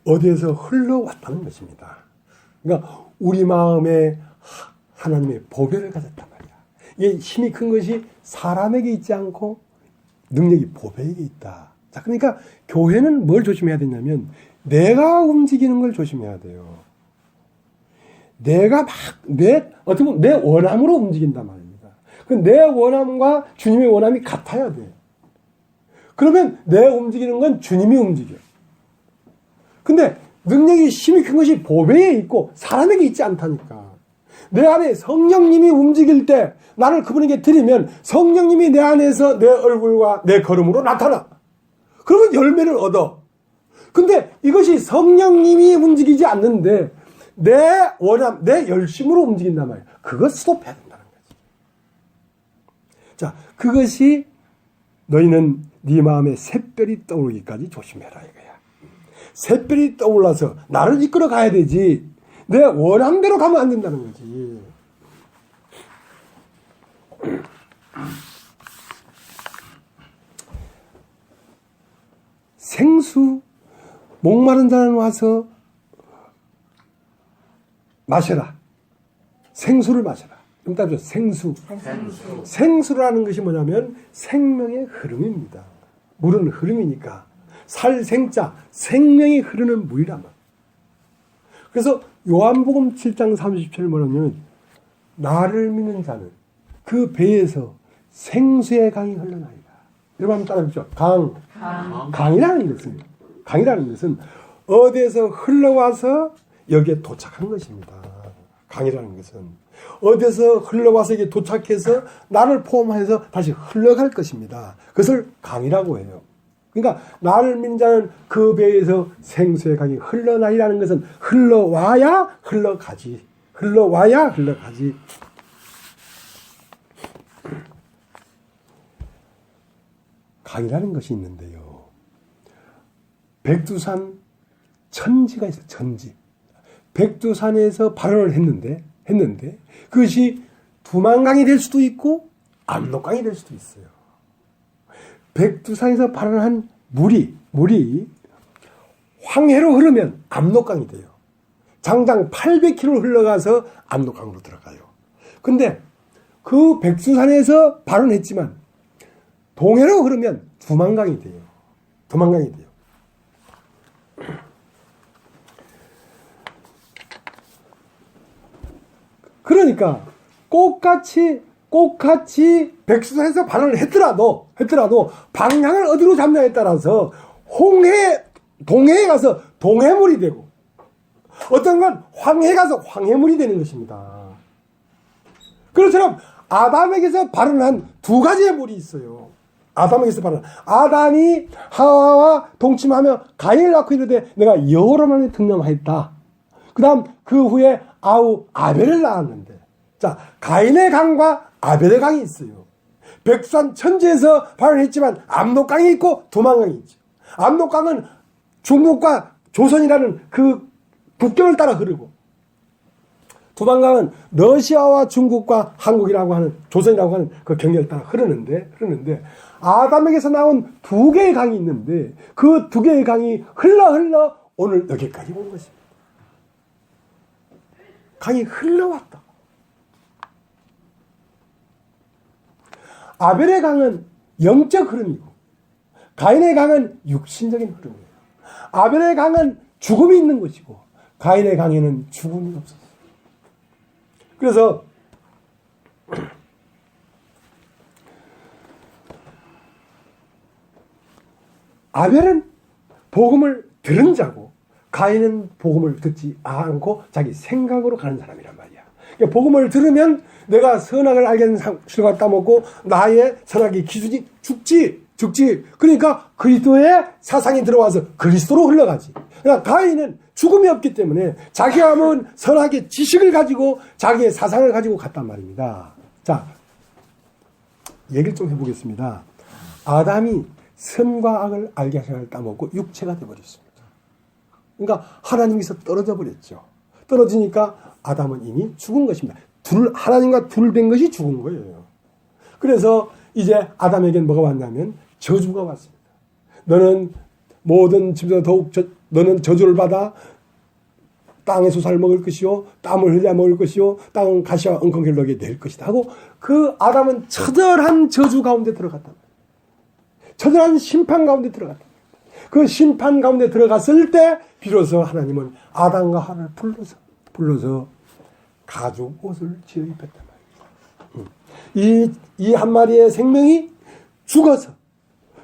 Speaker 1: 어디에서 흘러왔다는 것입니다. 그러니까 우리 마음에 하나님의 보배를 가졌단 말이야. 이게 힘이 큰 것이 사람에게 있지 않고 능력이 보배에게 있다. 자, 그러니까 교회는 뭘 조심해야 되냐면 내가 움직이는 걸 조심해야 돼요. 내가 어떻게 보면 내 원함으로 움직인단 말입니다. 내 원함과 주님의 원함이 같아야 돼. 그러면 내 움직이는 건 주님이 움직여. 근데 능력이 힘이 큰 것이 보배에 있고 사람에게 있지 않다니까. 내 안에 성령님이 움직일 때 나를 그분에게 드리면 성령님이 내 안에서 내 얼굴과 내 걸음으로 나타나. 그러면 열매를 얻어. 근데 이것이 성령님이 움직이지 않는데 내 원함, 내 열심으로 움직인단 말이야. 그거 스톱해야 된다는 거지. 자, 그것이 너희는 네 마음에 샛별이 떠오르기까지 조심해라 이거야. 샛별이 떠올라서 나를 이끌어 가야 되지. 내 원함대로 가면 안 된다는 거지. 생수, 목마른 자는 와서 마셔라. 생수를 마셔라. 좀 따져. 생수라는 것이 뭐냐면 생명의 흐름입니다. 물은 흐름이니까 살생자, 생명이 흐르는 물이란 말. 그래서 요한복음 7장 30절을 뭐냐면 나를 믿는 자는 그 배에서 생수의 강이 흘러나리라. 여러분 한번 따라해보죠. 강이라는 것은 어디에서 흘러와서 여기에 도착한 것입니다. 강이라는 것은 어디에서 흘러와서 여기에 도착해서 나를 포함해서 다시 흘러갈 것입니다. 그것을 강이라고 해요. 그러니까 나를 믿는 자는 그 배에서 생수의 강이 흘러나리라는 것은 흘러와야 흘러가지. 강이라는 것이 있는데요. 백두산 천지가 있어요. 천지. 백두산에서 발언을 했는데 그것이 두만강이 될 수도 있고 압록강이 될 수도 있어요. 백두산에서 발언한 물이 황해로 흐르면 압록강이 돼요. 장장 800km 흘러가서 압록강으로 들어가요. 근데 그 백두산에서 발언했지만 동해로 흐르면 두만강이 돼요. 그러니까 똑같이 백수산에서 발언을 했더라도 방향을 어디로 잡냐에 따라서 동해에 가서 동해물이 되고 어떤 건 황해에 가서 황해물이 되는 것입니다. 그렇처럼 아담에게서 발언한 두 가지의 물이 있어요. 아담이 하와와 동침하며 가인을 낳고 이르되 내가 여호와만에 등남하였다. 그 다음 그 후에 아벨을 낳았는데, 자, 가인의 강과 아벨의 강이 있어요. 백두산 천지에서 발언했지만 압록강이 있고 두만강이 있죠. 압록강은 중국과 조선이라는 그 국경을 따라 흐르고, 두만강은 러시아와 중국과 한국이라고 하는, 조선이라고 하는 그 경계를 따라 흐르는데 아담에게서 나온 두 개의 강이 있는데 그 두 개의 강이 흘러 오늘 여기까지 온 것입니다. 강이 흘러왔다. 아벨의 강은 영적 흐름이고 가인의 강은 육신적인 흐름이에요. 아벨의 강은 죽음이 있는 것이고 가인의 강에는 죽음이 없었어요. 그래서 아벨은 복음을 들은 자고 가인은 복음을 듣지 않고 자기 생각으로 가는 사람이란 말이야. 그러니까 복음을 들으면 내가 선악을 알게 된 실과 따먹고 나의 선악의 기준이 죽지. 그러니까 그리스도의 사상이 들어와서 그리스도로 흘러가지. 그러니까 가인은 죽음이 없기 때문에 자기가 모은 선악의 지식을 가지고 자기의 사상을 가지고 갔단 말입니다. 자, 얘기를 좀 해보겠습니다. 아담이 선과 악을 알게 하시나를 따먹고 육체가 되어버렸습니다. 그러니까 하나님께서 떨어져 버렸죠. 떨어지니까 아담은 이미 죽은 것입니다. 하나님과 둘 된 것이 죽은 거예요. 그래서 이제 아담에게는 뭐가 왔냐면 저주가 왔습니다. 너는 모든 집에서 더욱 너는 저주를 받아 땅의 소사를 먹을 것이요 땀을 흘려 먹을 것이요 땅은 가시와 엉겅퀴를 너에게 낼 것이다 하고 그 아담은 처절한 저주 가운데 들어갔다. 처절한 심판 가운데 들어갔다. 그 심판 가운데 들어갔을 때 비로소 하나님은 아담과 하와를 불러서 가죽 옷을 지어 입혔단 말이에요. 이 한 마리의 생명이 죽어서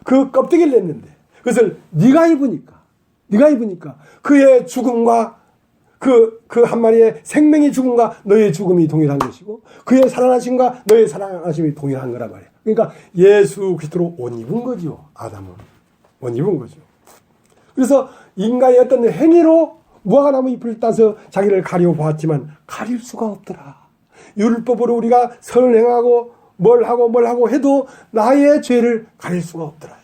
Speaker 1: 그 껍데기를 냈는데 그것을 네가 입으니까 그의 죽음과 그 한 마리의 생명이 죽음과 너의 죽음이 동일한 것이고 그의 살아나심과 너의 살아나심이 동일한 거란 말이야. 그러니까 예수 그리스도로 옷 입은 거죠. 아담은 옷 입은 거죠. 그래서 인간의 어떤 행위로 무화과나무 잎을 따서 자기를 가려 보았지만 가릴 수가 없더라. 율법으로 우리가 선을 행하고 뭘 하고 해도 나의 죄를 가릴 수가 없더라.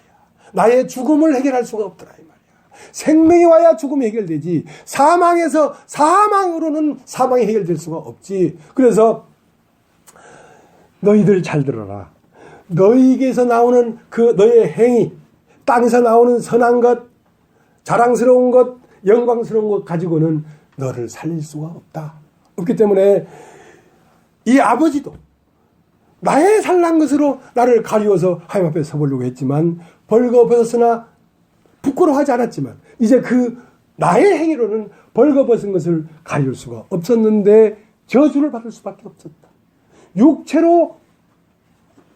Speaker 1: 나의 죽음을 해결할 수가 없더라 이 말이야. 생명이 와야 죽음이 해결되지 사망에서 사망으로는 사망이 해결될 수가 없지. 그래서 너희들 잘 들어라. 너희에게서 나오는 그 너의 행위, 땅에서 나오는 선한 것, 자랑스러운 것, 영광스러운 것 가지고는 너를 살릴 수가 없다. 없기 때문에 이 아버지도 나의 살난 것으로 나를 가리워서 하나님 앞에 서보려고 했지만 벌거벗었으나 부끄러워하지 않았지만 이제 그 나의 행위로는 벌거벗은 것을 가릴 수가 없었는데 저주를 받을 수밖에 없었다. 육체로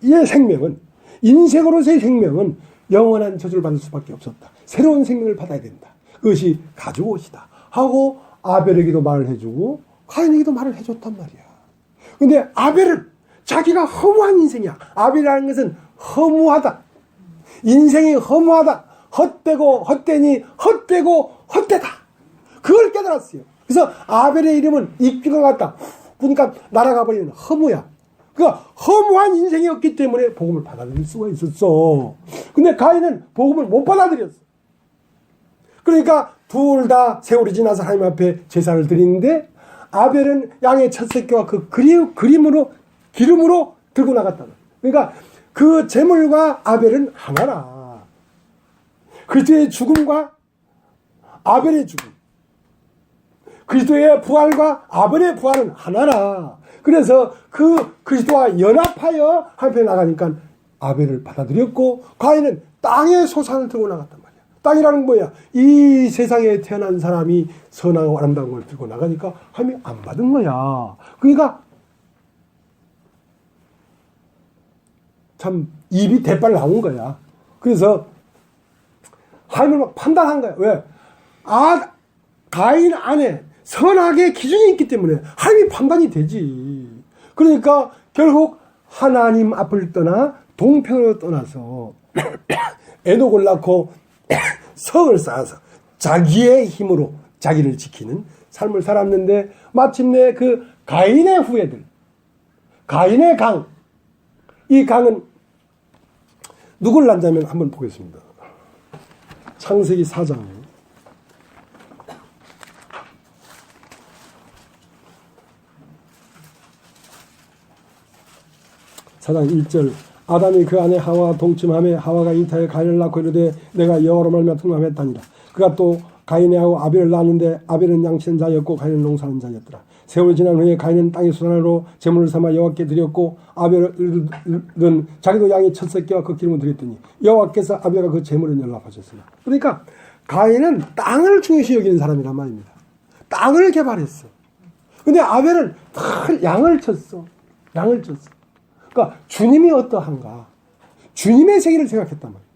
Speaker 1: 의 생명은 인생으로서의 생명은 영원한 저주를 받을 수밖에 없었다. 새로운 생명을 받아야 된다. 그것이 가죽 옷이다 하고 아벨에게도 말을 해주고 가인에게도 말을 해줬단 말이야. 근데 아벨은 자기가 허무한 인생이야. 아벨이라는 것은 허무하다. 인생이 허무하다. 헛되고 헛되니 헛되고 헛되다. 그걸 깨달았어요. 그래서 아벨의 이름은 입귀가 같다. 보니까 날아가 버리는 허무야. 그러니까 허무한 인생이었기 때문에 복음을 받아들일 수가 있었어. 근데 가인은 복음을 못 받아들였어. 그러니까 둘 다 세월이 지나서 하나님 앞에 제사를 드리는데 아벨은 양의 첫 새끼와 그 기름으로 들고 나갔다. 그러니까 그 제물과 아벨은 하나라. 그리스도의 죽음과 아벨의 죽음, 그리스도의 부활과 아벨의 부활은 하나라. 그래서 그 그리스도와 연합하여 한편에 나가니까 아벨을 받아들였고 가인은 땅의 소산을 들고 나갔단 말이야. 땅이라는 뭐야? 이 세상에 태어난 사람이 선하고 아름다운 걸 들고 나가니까 하나님이 안 받은 거야. 그러니까 참 입이 대빨 나온 거야. 그래서 하나님을 막 판단한 거야. 왜? 가인 안에 선악의 기준이 있기 때문에 하나님이 판단이 되지. 그러니까 결국 하나님 앞을 떠나 동편으로 떠나서 에녹을 낳고 성을 쌓아서 자기의 힘으로 자기를 지키는 삶을 살았는데 마침내 그 가인의 후예들, 가인의 강, 이 강은 누굴 낳자면 한번 보겠습니다. 창세기 4장 1절 아담이 그 아내 하와와 동침하며 하와가 잉태하여 가인을 낳고 이르되 내가 여호와로 말미암아 통함했다니라. 그가 또 가인하고 아벨을 낳았는데 아벨은 양치는 자였고 가인은 농사하는 자였더라. 세월이 지난 후에 가인은 땅의 수산으로 제물을 삼아 여호와께 드렸고 아벨은 자기도 양의 첫 새끼와 그 기름을 드렸더니 여호와께서 아벨과 그 제물을 연락하셨으나. 그러니까 가인은 땅을 중요시 여기는 사람이란 말입니다. 땅을 개발했어. 근데 아벨은 양을 쳤어. 양을 쳤어. 그러니까 주님이 어떠한가? 주님의 세계를 생각했단 말이에요.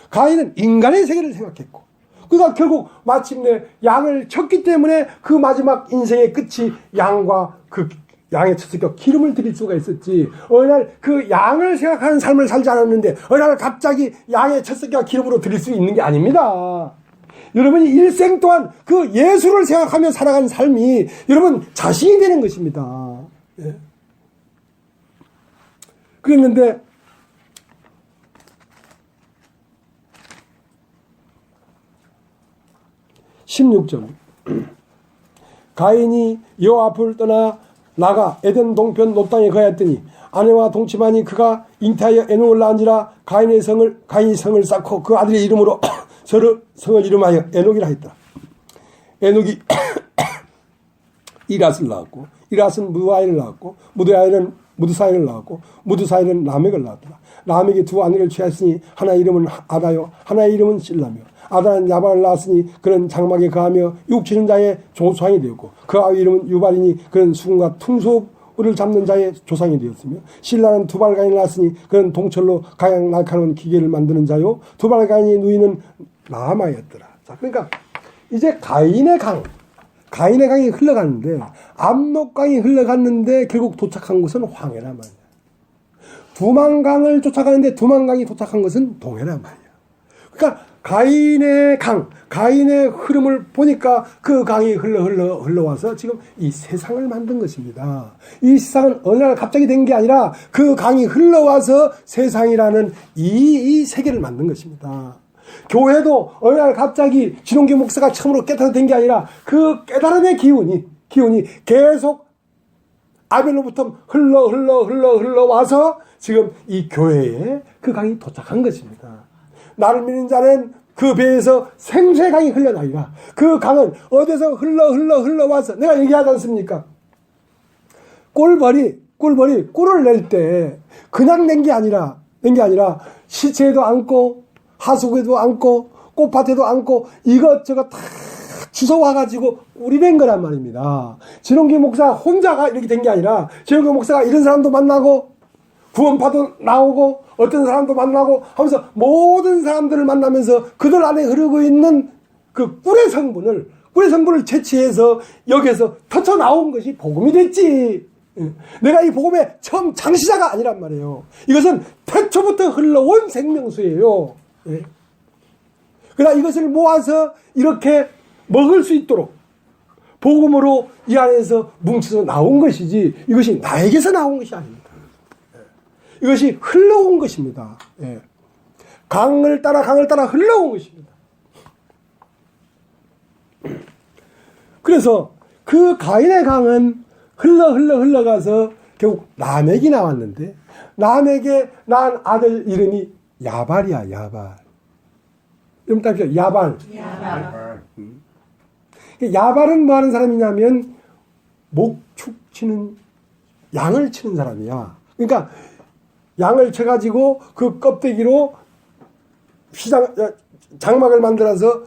Speaker 1: 가인은 인간의 세계를 생각했고, 그러니까 결국 마침내 양을 쳤기 때문에 그 마지막 인생의 끝이 양과 그 양의 첫 새끼와 기름을 드릴 수가 있었지. 어느 날 그 양을 생각하는 삶을 살지 않았는데 어느 날 갑자기 양의 첫 새끼와 기름으로 드릴 수 있는 게 아닙니다. 여러분이 일생 동안 그 예수를 생각하며 살아간 삶이 여러분 자신이 되는 것입니다. 예. 그랬는데 (16절) 가인이 여호와 앞을 떠나 나가 에덴 동편 놋 땅에 거하였더니 아내와 동침하니 그가 잉태하여 에녹을 낳은지라 가인이 성을 쌓고 그 아들의 이름으로 서로 성을 이름하여 에녹이라 했더라. 에녹이 이랏을 낳았고 이랏은 무드사일을 낳았고 무드사일을 낳았고 무드사일은 라멕을 낳았더라. 라멕이 두 아내를 취하였으니 하나의 이름은 아다요 하나의 이름은 실라며 아다는 야발을 낳았으니 그는 장막에 거하며 육치는 자의 조상이 되었고 그 아의 이름은 유발이니 그는 수금과 퉁소를 잡는 자의 조상이 되었으며 실라는 두발가인을 낳았으니 그는 동철로 가양 날카로운 기계를 만드는 자요 두발가인의 누이는 라마였더라. 자, 그러니까 이제 가인의 강이 흘러갔는데 압록강이 흘러갔는데 결국 도착한 것은 황해란 말이야. 두만강을 쫓아가는데 두만강이 도착한 것은 동해란 말이야. 그러니까 가인의 가인의 흐름을 보니까 그 강이 흘러와서 지금 이 세상을 만든 것입니다. 이 세상은 어느 날 갑자기 된 게 아니라 그 강이 흘러와서 세상이라는 이 세계를 만든 것입니다. 교회도 어느 날 갑자기 진홍기 목사가 처음으로 깨달아 된 게 아니라 그 깨달음의 기운이 계속 아벨로부터 흘러와서 지금 이 교회에 그 강이 도착한 것입니다. 나를 믿는 자는 그 배에서 생수의 강이 흘러나니라. 그 강은 어디서 흘러와서 내가 얘기하지 않습니까? 꿀벌이 꿀을 낼 때 그냥 낸 게 아니라 시체에도 안고 하수구에도 안고 꽃밭에도 안고 이것저것 다 주워와가지고 꿀이 된 거란 말입니다. 진홍기 목사 혼자가 이렇게 된 게 아니라 진홍기 목사가 이런 사람도 만나고 구원파도 나오고 어떤 사람도 만나고 하면서 모든 사람들을 만나면서 그들 안에 흐르고 있는 그 꿀의 성분을 채취해서 여기에서 터쳐 나온 것이 복음이 됐지. 내가 이 복음의 처음 창시자가 아니란 말이에요. 이것은 태초부터 흘러온 생명수예요. 그러나 이것을 모아서 이렇게 먹을 수 있도록 복음으로 이 안에서 뭉쳐서 나온 것이지 이것이 나에게서 나온 것이 아닙니다. 이것이 흘러온 것입니다. 강을 따라 흘러온 것입니다. 그래서 그 가인의 강은 흘러가서 결국 라멕이 나왔는데 라멕의 낳은 아들 이름이 야발이야. 야발. 여러분 따라합시다. 야발. 야발은 뭐 하는 사람이냐면 목축 치는 양을 치는 사람이야. 그러니까 양을 쳐가지고 그 껍데기로 장막을 만들어서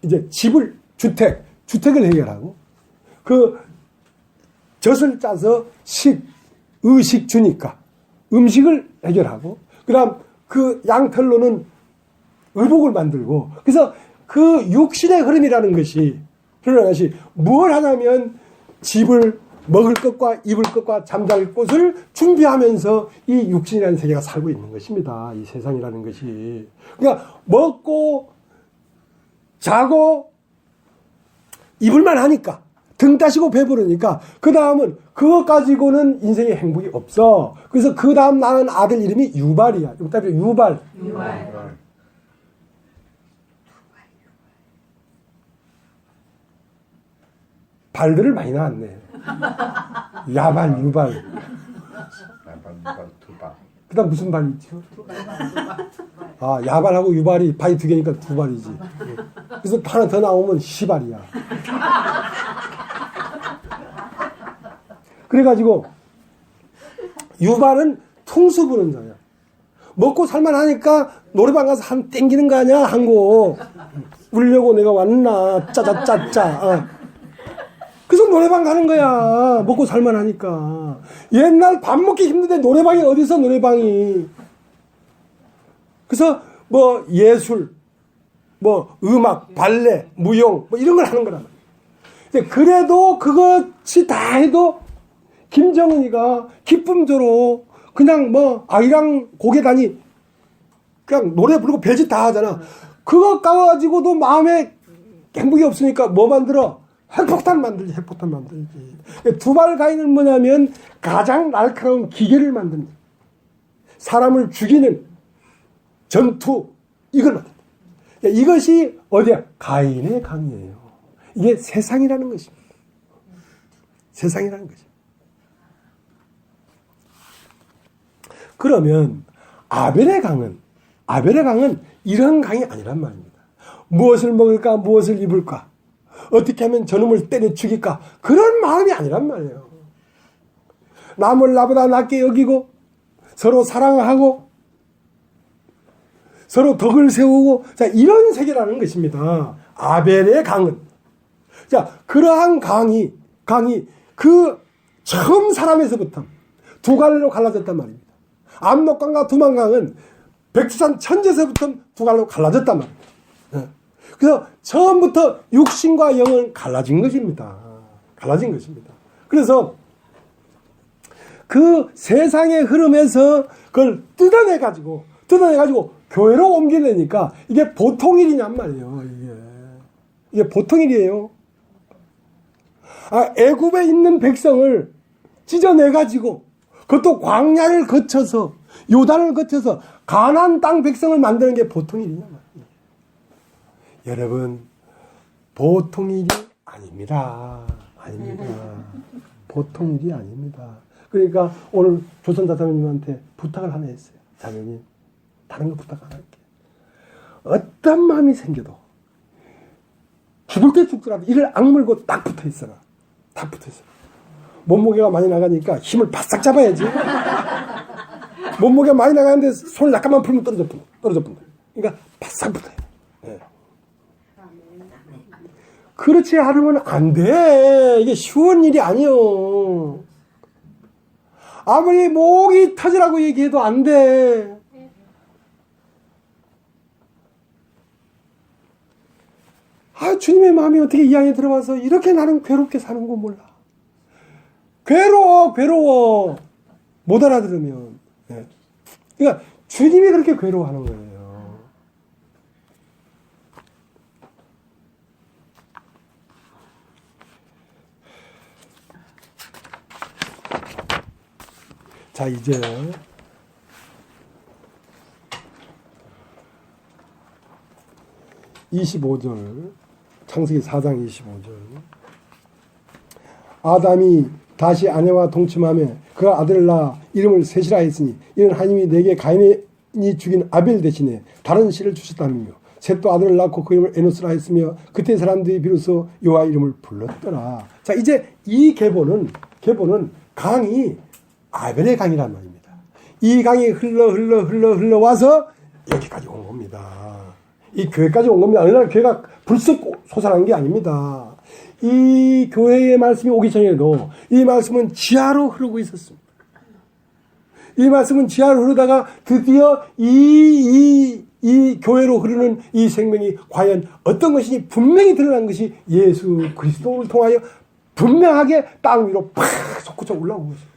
Speaker 1: 이제 주택을 해결하고 그 젖을 짜서 의식 주니까 음식을 해결하고, 그 다음 그 양털로는 의복을 만들고, 그래서 그 육신의 흐름이라는 것이, 뭘 하냐면 집을 먹을 것과 입을 것과 잠잘 곳을 준비하면서 이 육신이라는 세계가 살고 있는 것입니다. 이 세상이라는 것이. 그러니까 먹고 자고 입을만 하니까, 등 따시고 배부르니까 그 다음은 그것 가지고는 인생에 행복이 없어. 그래서 그 다음 낳은 아들 이름이 유발이야. 유발. 발들을 많이 낳았네. 야발, 유발. 그 다음 무슨 발이 있죠? 아, 야발하고 유발이 발이 두 개니까 두 발이지. 그래서 하나 더 나오면 시발이야. 그래가지고 유발은 퉁수 부는 자야. 먹고 살만하니까 노래방 가서 한 땡기는 거 아니야? 한 곡. 울려고 내가 왔나? 짜자짜짜. 그래서 노래방 가는 거야. 먹고 살만하니까. 옛날 밥 먹기 힘든데 노래방이 어디서 노래방이. 그래서 뭐 예술, 뭐 음악, 발레, 무용 뭐 이런 걸 하는 거란 말이야. 그래도 그것이 다 해도 김정은이가 기쁨조로 그냥 뭐 아이랑 고개다니 그냥 노래 부르고 별짓 다 하잖아. 그거 가지고도 마음에 행복이 없으니까 뭐 만들어? 핵폭탄 만들지. 핵폭탄 만들지. 두발 가인은 뭐냐면 가장 날카로운 기계를 만드는, 사람을 죽이는 전투, 이걸 만든다. 이것이 어디야? 가인의 강이에요. 이게 세상이라는 것입니다. 세상이라는 것입니다. 그러면 아벨의 강은 이런 강이 아니란 말입니다. 무엇을 먹을까, 무엇을 입을까, 어떻게 하면 저놈을 때려 죽일까, 그런 마음이 아니란 말이에요. 남을 나보다 낫게 여기고 서로 사랑하고 서로 덕을 세우고, 자, 이런 세계라는 것입니다. 아벨의 강은. 자, 그러한 강이 그 처음 사람에서부터 두 갈래로 갈라졌단 말입니다. 압록강과 두만강은 백두산 천재에서부터 두 갈래로 갈라졌단 말입니다. 그래서 처음부터 육신과 영은 갈라진 것입니다. 갈라진 것입니다. 그래서 그 세상의 흐름에서 그걸 뜯어내가지고 교회로 옮겨내니까 이게 보통 일이냔 말이에요. 이게 보통 일이에요. 애굽에 있는 백성을 찢어내가지고 그것도 광야를 거쳐서 요단을 거쳐서 가나안 땅 백성을 만드는 게 보통 일이냐 말이에요. 여러분, 보통 일이 아닙니다. 아닙니다. 보통 일이 아닙니다. 그러니까 오늘 조선자사님한테 부탁을 하나 했어요. 자매님, 다른 거 부탁 안 할게. 어떤 마음이 생겨도 죽을 때 죽더라도 이를 악물고 딱 붙어 있어라. 딱 붙어 있어라. 몸무게가 많이 나가니까 힘을 바싹 잡아야지. 몸무게가 많이 나가는데 손을 약간만 풀면 떨어져 본다. 그러니까 바싹 붙어야 돼. 네. 그렇지 않으면 안 돼. 이게 쉬운 일이 아니요. 아무리 목이 터지라고 얘기해도 안 돼. 주님의 마음이 어떻게 이 안에 들어와서 이렇게 나는 괴롭게 사는 거 몰라. 괴로워. 못 알아들으면. 네. 그러니까 주님이 그렇게 괴로워하는 거예요. 자, 이제 25절, 창세기 4장 25절. 아담이 다시 아내와 동침하며 그 아들을 낳아 이름을 셋이라 했으니 이는 하나님이 내게 가인이 죽인 아벨 대신에 다른 씨를 주셨다며 셋도 아들을 낳고 그 이름을 에노스라 했으며 그때 사람들이 비로소 여호와 이름을 불렀더라. 자, 이제 이 계보는 강이 아벨의 강이란 말입니다. 이 강이 흘러 와서 여기까지 온 겁니다. 이 교회까지 온 겁니다. 어느 날 교회가 불쑥 솟아난 게 아닙니다. 이 교회의 말씀이 오기 전에도 이 말씀은 지하로 흐르고 있었습니다. 이 말씀은 지하로 흐르다가 드디어 이 교회로 흐르는 이 생명이 과연 어떤 것이니 분명히 드러난 것이 예수 그리스도를 통하여 분명하게 땅 위로 팍 솟구쳐 올라온 것입니다.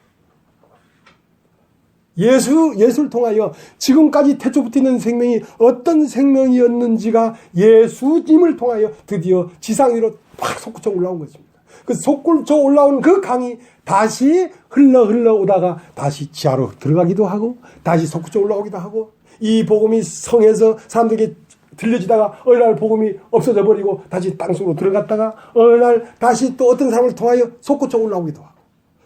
Speaker 1: 예수를 통하여 지금까지 태초부터 있는 생명이 어떤 생명이었는지가 예수님을 통하여 드디어 지상 위로 팍 솟구쳐 올라온 것입니다. 그 솟구쳐 올라온 그 강이 다시 흘러 오다가 다시 지하로 들어가기도 하고 다시 솟구쳐 올라오기도 하고 이 복음이 성에서 사람들에게 들려지다가 어느 날 복음이 없어져 버리고 다시 땅속으로 들어갔다가 어느 날 다시 또 어떤 사람을 통하여 솟구쳐 올라오기도 하고.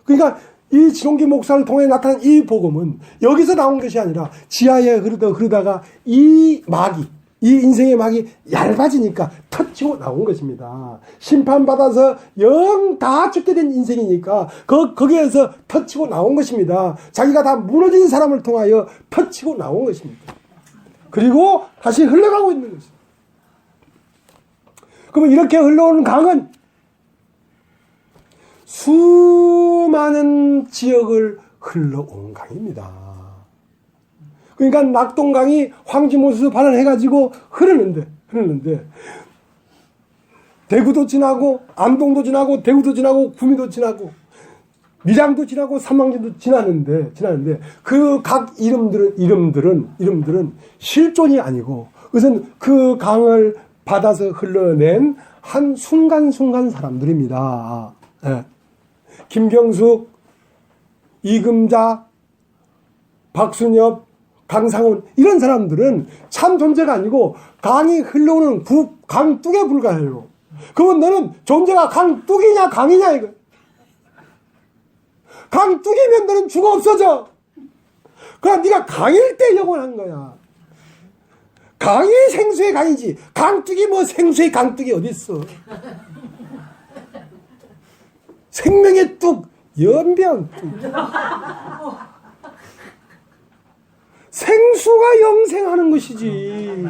Speaker 1: 그러니까 이 지롱기 목사를 통해 나타난 이 복음은 여기서 나온 것이 아니라 지하에 흐르다가 이 인생의 막이 얇아지니까 터치고 나온 것입니다. 심판받아서 영 다 죽게 된 인생이니까 거기에서 터치고 나온 것입니다. 자기가 다 무너진 사람을 통하여 터치고 나온 것입니다. 그리고 다시 흘러가고 있는 것입니다. 그러면 이렇게 흘러오는 강은 수많은 지역을 흘러온 강입니다. 그러니까 낙동강이 황지모수 발현해가지고 흐르는데 대구도 지나고 안동도 지나고 대구도 지나고 구미도 지나고 밀양도 지나고 삼망진도 지나는데 그 각 이름들은 실존이 아니고 그것은 그 강을 받아서 흘러낸 한 순간순간 사람들입니다. 네. 김경숙, 이금자, 박순엽, 강상훈 이런 사람들은 참 존재가 아니고 강이 흘러오는 강둑에 불과해요. 그러면 너는 존재가 강둑이냐 강이냐 이거. 강둑이면 너는 죽어 없어져. 그럼 네가 강일 때 영원한 거야. 강이 생수의 강이지 강둑이 뭐 생수의 강둑이 어디 있어. 생명의 뚝 연병 뚝. 생수가 영생하는 것이지.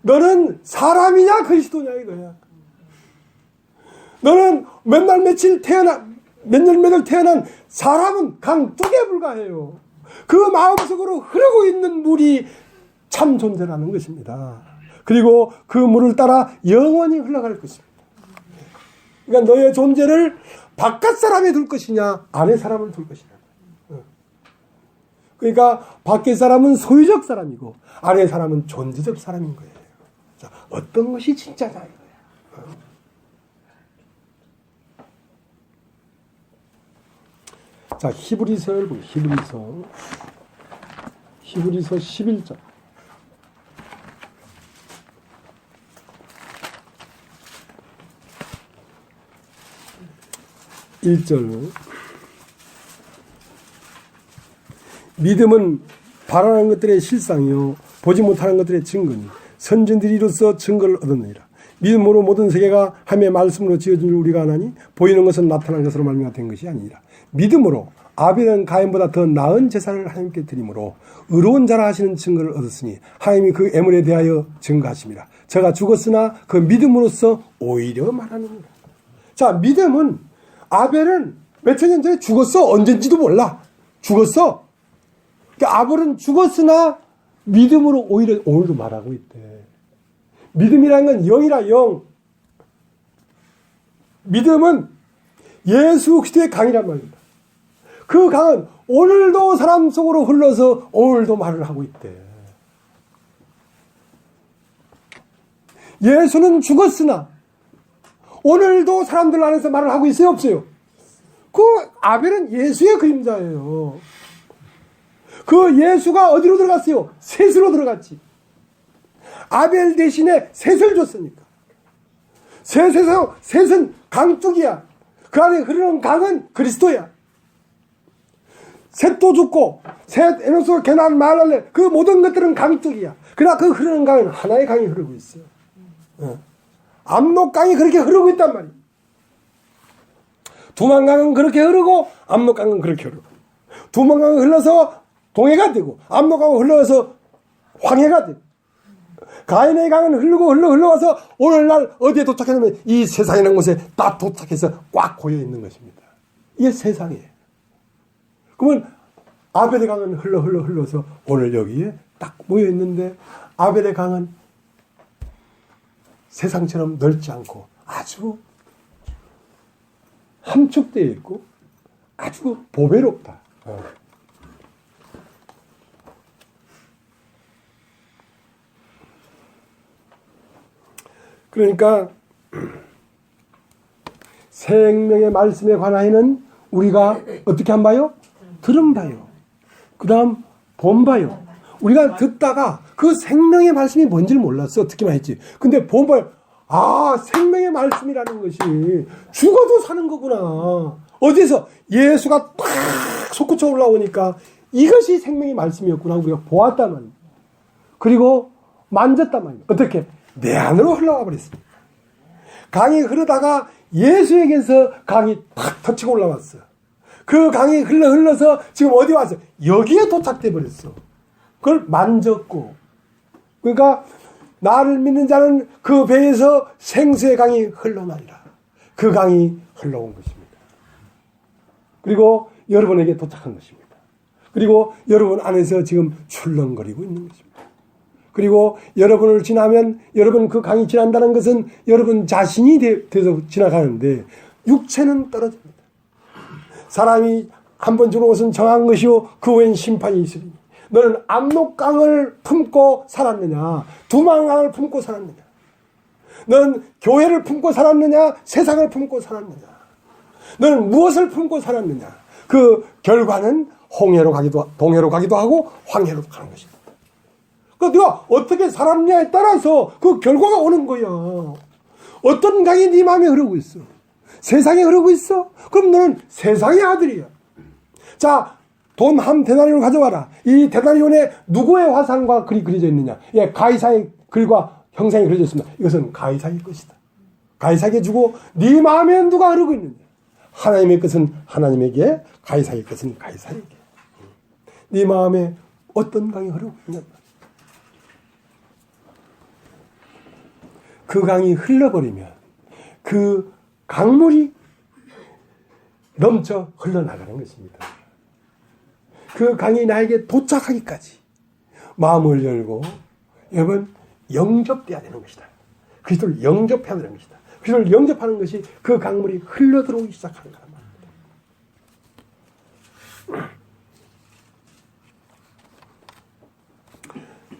Speaker 1: 너는 사람이냐 그리스도냐 이거야. 너는 몇 날 며칠 태어난 사람은 강둑에 불과해요. 그 마음속으로 흐르고 있는 물이 참 존재라는 것입니다. 그리고 그 물을 따라 영원히 흘러갈 것입니다. 그러니까 너의 존재를 바깥 사람에 둘 것이냐 안에 사람을 둘 것이냐. 그러니까 밖에 사람은 소유적 사람이고 안에 사람은 존재적 사람인 거예요. 자, 어떤 것이 진짜냐 이거야. 자, 히브리서를 보고 히브리서 11장 1절 믿음은 바라는 것들의 실상이요 보지 못하는 것들의 증거니 선진들이 이로써 증거를 얻었느니라. 믿음으로 모든 세계가 하나님의 말씀으로 지어진 줄 우리가 아나니 보이는 것은 나타난 것으로 말미암아 된 것이 아니라 믿음으로 아벨은 가인보다 더 나은 제사를 하나님께 드림으로 의로운 자라 하시는 증거를 얻었으니 하나님이 그 애물에 대하여 증거하심이라. 저가 죽었으나 그 믿음으로써 오히려 말하느니라. 자, 믿음은 아벨은 몇천 년 전에 죽었어. 언젠지도 몰라. 죽었어. 그러니까 아벨은 죽었으나 믿음으로 오히려 오늘도 말하고 있대. 믿음이라는 건 영이라 영. 믿음은 예수 그리스도의 강이란 말입니다. 그 강은 오늘도 사람 속으로 흘러서 오늘도 말을 하고 있대. 예수는 죽었으나 오늘도 사람들 안에서 말을 하고 있어요, 없어요? 그 아벨은 예수의 그림자예요. 그 예수가 어디로 들어갔어요? 셋으로 들어갔지. 아벨 대신에 셋을 줬으니까. 셋은 강둑이야. 그 안에 흐르는 강은 그리스도야. 셋도 죽고 셋, 에노스, 게난, 마할랄레 그 모든 것들은 강둑이야. 그러나 그 흐르는 강은 하나의 강이 흐르고 있어요. 압록강이 그렇게 흐르고 있단 말이에요. 두만강은 그렇게 흐르고 압록강은 그렇게 흐르고 두만강은 흘러서 동해가 되고 압록강은 흘러서 황해가 되고 가인의 강은 흘러와서 오늘날 어디에 도착했냐면 이 세상이라는 곳에 딱 도착해서 꽉 고여 있는 것입니다. 이게 세상이에요. 그러면 아벨의 강은 흘러서 오늘 여기에 딱 모여 있는데 아벨의 강은 세상처럼 넓지 않고 아주 함축되어 있고 아주 보배롭다. 그러니까 생명의 말씀에 관하여는 우리가 어떻게 한 바요? 들은 바요. 그 다음 본 바요. 우리가 듣다가 그 생명의 말씀이 뭔지를 몰랐어. 듣기만 했지. 근데 본 바요. 아, 생명의 말씀이라는 것이 죽어도 사는 거구나. 어디서 예수가 딱 솟구쳐 올라오니까 이것이 생명의 말씀이었구나. 우리가 보았단 말이야. 그리고 만졌단 말이야. 어떻게? 내 안으로 흘러가 버렸습니다. 강이 흐르다가 예수에게서 강이 탁 터치고 올라왔어. 그 강이 흘러서 지금 어디 왔어? 여기에 도착돼 버렸어. 그걸 만졌고. 그러니까 나를 믿는 자는 그 배에서 생수의 강이 흘러나리라. 그 강이 흘러온 것입니다. 그리고 여러분에게 도착한 것입니다. 그리고 여러분 안에서 지금 출렁거리고 있는 것입니다. 그리고 여러분을 지나면 여러분 그 강이 지난다는 것은 여러분 자신이 돼서 지나가는데 육체는 떨어집니다. 사람이 한 번 주는 것은 정한 것이요 그 후엔 심판이 있으리니 너는 압록강을 품고 살았느냐 두만강을 품고 살았느냐 너는 교회를 품고 살았느냐 세상을 품고 살았느냐 너는 무엇을 품고 살았느냐 그 결과는 홍해로 가기도 동해로 가기도 하고 황해로 가는 것입니다. 그러니까 네가 어떻게 살았냐에 따라서 그 결과가 오는 거야. 어떤 강이 네 마음에 흐르고 있어? 세상에 흐르고 있어? 그럼 너는 세상의 아들이야. 자, 돈 한 데나리온을 가져와라. 이 데나리온에 누구의 화상과 글이 그려져 있느냐? 예, 가이사의 글과 형상이 그려져 있습니다. 이것은 가이사의 것이다. 가이사에게 주고 네 마음에 누가 흐르고 있느냐? 하나님의 것은 하나님에게, 가이사의 것은 가이사에게. 네 마음에 어떤 강이 흐르고 있느냐? 그 강이 흘러버리면 그 강물이 넘쳐 흘러나가는 것입니다. 그 강이 나에게 도착하기까지 마음을 열고 여러분 영접돼야 되는 것이다. 그리스도를 영접해야 되는 것이다. 그리스도를 영접하는 것이 그 강물이 흘러들어오기 시작하는 거란 말입니다.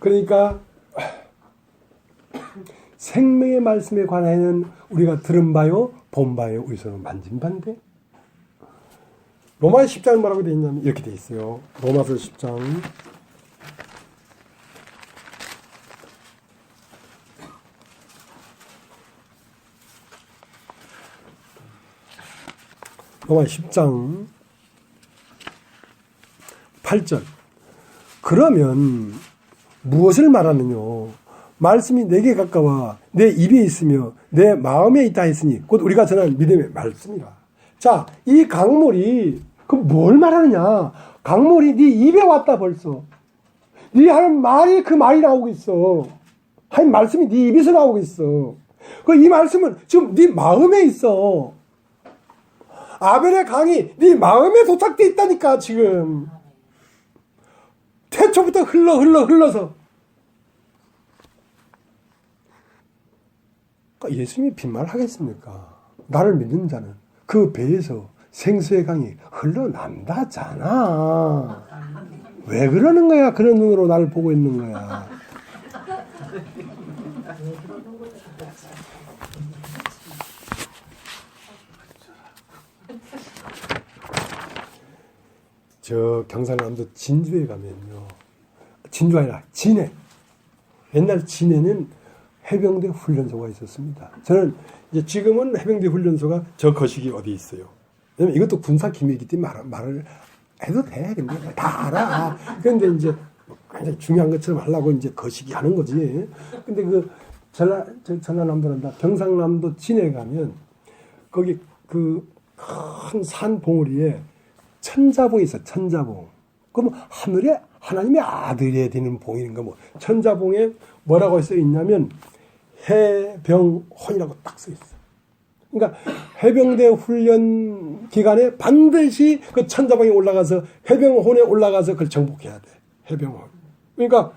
Speaker 1: 그러니까 생명의 말씀에 관하여는 우리가 들은 바요, 본 바요, 우리 손으로 만진 바인데 로마서 10장은 뭐라고 되어 있냐면 이렇게 되어 있어요. 로마서 10장 로마서 10장 8절 그러면 무엇을 말하느냐 말씀이 내게 가까워 내 입에 있으며 내 마음에 있다 했으니 곧 우리가 전하는 믿음의 말씀이라. 자, 이 강물이 그럼 뭘 말하느냐? 강물이 네 입에 왔다 벌써. 네 하는 말이 그 말이 나오고 있어. 하는 말씀이 네 입에서 나오고 있어. 그 이 말씀은 지금 네 마음에 있어. 아벨의 강이 네 마음에 도착돼 있다니까 지금. 태초부터 흘러서. 예수님이 빈말 하겠습니까? 나를 믿는 자는 그 배에서 생수의 강이 흘러난다잖아. 왜 그러는 거야? 그런 눈으로 나를 보고 있는 거야. 저 경상남도 진주에 가면요. 진주 아니라 진해. 옛날 진해는 해병대 훈련소가 있었습니다. 저는 이제 지금은 해병대 훈련소가 저 거식이 어디 있어요. 왜냐면 이것도 군사 기밀이기 때문에 말을 해도 돼. 근데 다 알아. 그런데 이제 굉장히 중요한 것처럼 하려고 이제 거식이 하는 거지. 근데 그 전라남도란다. 경상남도 진해 가면 거기 그 큰 산 봉우리에 천자봉이 있어. 천자봉. 그럼 하늘에 하나님의 아들이 되는 봉인가 뭐. 천자봉에 뭐라고 써 있냐면 해병헌이라고 딱 써 있어. 그러니까 해병대 훈련 기간에 반드시 그 천자방에 올라가서 해병혼에 올라가서 그걸 정복해야 돼. 해병혼. 그러니까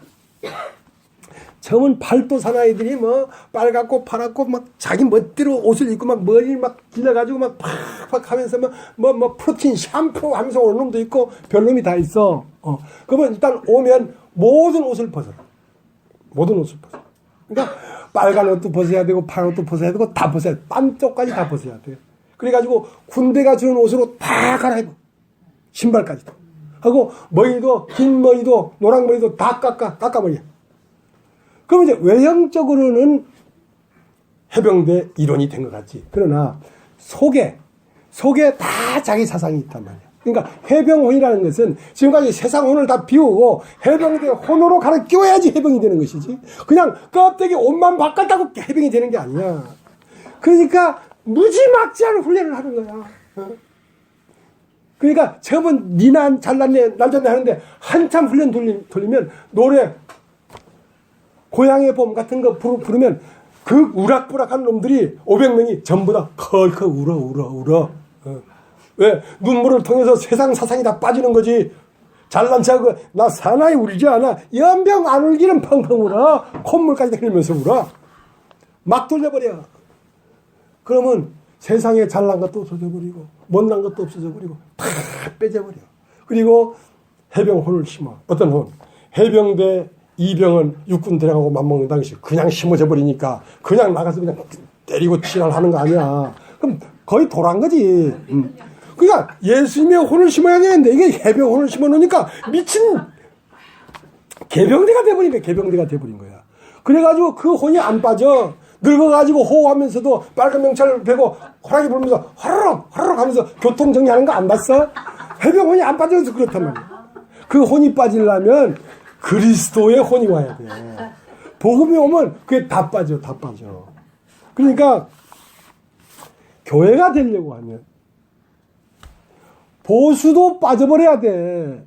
Speaker 1: 처음은 팔도 사나이들이 뭐 빨갛고 파랗고 막 자기 멋대로 옷을 입고 막 머리를 막 길러가지고 막 팍팍 하면서 뭐 프로틴 샴푸 하면서 오는 놈도 있고 별놈이 다 있어. 그러면 일단 오면 모든 옷을 벗어라. 모든 옷을 벗어. 그러니까 빨간 옷도 벗어야 되고 파란 옷도 벗어야 되고 다 벗어야 돼. 빤쪽까지 다 벗어야 돼. 그래가지고 군대가 주는 옷으로 다 갈아입어. 신발까지도. 하고 머리도 긴 머리도 노랑머리도 다 깎아버려. 그럼 이제 외형적으로는 해병대 일원이 된 것 같지. 그러나 속에 다 자기 사상이 있단 말이야. 그러니까 해병혼이라는 것은 지금까지 세상 혼을 다 비우고 해병대 혼으로 갈아 끼워야지 해병이 되는 것이지. 그냥 껍데기 옷만 바꿨다고 해병이 되는 게 아니야. 그러니까 무지막지한 훈련을 하는 거야. 그러니까 처음은 니난 잘났네 남자네 하는데 한참 훈련 돌리면 노래 고향의 봄 같은 거 부르면 그 우락부락한 놈들이 500명이 전부 다 컬컬 울어. 왜? 눈물을 통해서 세상 사상이 다 빠지는 거지. 잘난 척하고 나 사나이 울지 않아. 연병 안 울기는 펑펑 울어. 콧물까지 흘리면서 울어. 막 돌려버려. 그러면 세상에 잘난 것도 없어져버리고 못난 것도 없어져버리고 다 빼져버려. 그리고 해병혼을 심어. 어떤 혼? 해병대 이병은 육군 들어가고 맞먹는 당시 그냥 심어져 버리니까 그냥 나가서 그냥 때리고 지랄하는 거 아니야. 그럼 거의 돌아간 거지. 그러니까 예수님의 혼을 심어야 되는데 이게 해병혼을 심어 놓으니까 미친 개병대가 돼버린 거야. 개병대가 돼버린 거야. 그래가지고 그 혼이 안 빠져. 늙어가지고 호호하면서도 빨간 명찰을 베고 호랑이 불면서 화르륵 하면서 교통 정리하는 거 안 봤어? 해병혼이 안 빠져서 그렇단 말이야. 그 혼이 빠지려면 그리스도의 혼이 와야 돼. 복음이 오면 그게 다 빠져. 그러니까 교회가 되려고 하면 보수도 빠져버려야 돼.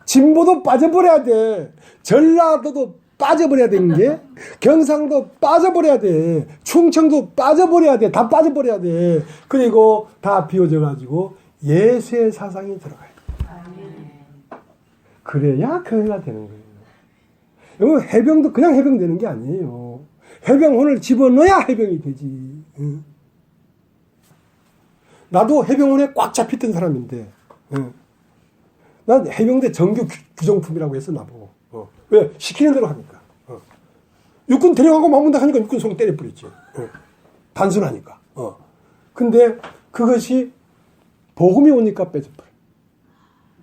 Speaker 1: 진보도 빠져버려야 돼. 전라도도 빠져버려야 되는 게 경상도 빠져버려야 돼. 충청도 빠져버려야 돼. 다 빠져버려야 돼. 그리고 다 비워져가지고 예수의 사상이 들어가야 돼. 그래야 교회가 되는 거예요. 여러분 해병도 그냥 해병 되는 게 아니에요. 해병혼을 집어넣어야 해병이 되지. 나도 해병혼에 꽉 잡혔던 사람인데 난 해병대 정규 규정품이라고 해서 나보고 왜? 시키는 대로 하니까. 육군 데려가고 마문다 하니까 육군 속 때려버렸지. 단순하니까. 근데 그것이 복음이 오니까 빼져버려.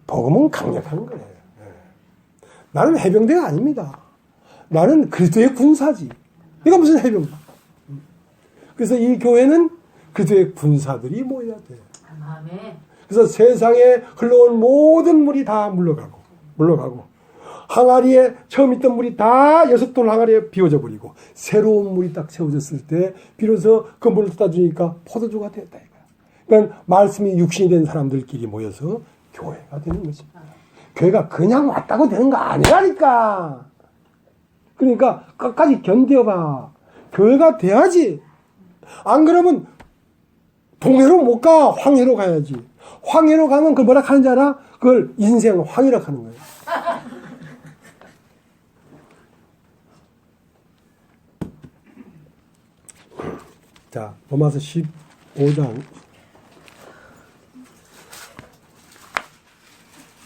Speaker 1: 복음은 강력한 거예요. 나는 해병대가 아닙니다. 나는 그리스도의 군사지. 내가 무슨 해병대. 그래서 이 교회는 그리스도의 군사들이 모여야 돼. 그래서 세상에 흘러온 모든 물이 다 물러가고 항아리에 처음 있던 물이 다 6돌 항아리에 비워져 버리고 새로운 물이 딱 채워졌을 때 비로소 그 물을 떠다 주니까 포도주가 되었다 이거야. 그러니까 말씀이 육신이 된 사람들끼리 모여서 교회가 되는 것입니다. 교회가 그냥 왔다고 되는 거 아니라니까. 그러니까 끝까지 견뎌봐. 교회가 돼야지. 안 그러면 동해로 못 가. 황해로 가야지. 황해로 가면 그걸 뭐라 하는지 알아? 그걸 인생 황이라 하는 거예요. 자, 로마서 15장.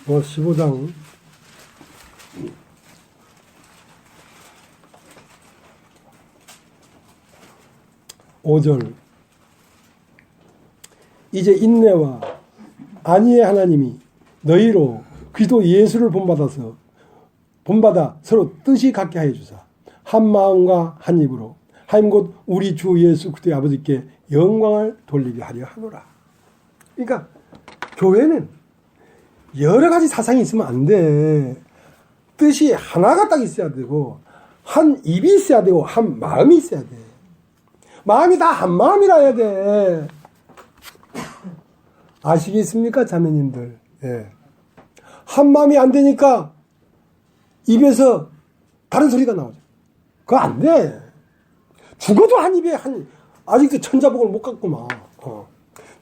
Speaker 1: 로마서 15장. 5절. 이제 인내와 안위의 하나님이 너희로 그리스도 예수를 본받아 서로 뜻이 같게 하여 주사 한 마음과 한 입으로 하나님 곧 우리 주 예수 그리스도의 아버지께 영광을 돌리게 하려 하노라. 그러니까 교회는 여러 가지 사상이 있으면 안 돼. 뜻이 하나가 딱 있어야 되고 한 입이 있어야 되고 한 마음이 있어야 돼. 마음이 다 한 마음이라 해야 돼. 아시겠습니까 자매님들? 예. 한 마음이 안 되니까 입에서 다른 소리가 나오죠. 그거 안 돼. 죽어도 한 입에 아직도 천자복을 못 갖구만.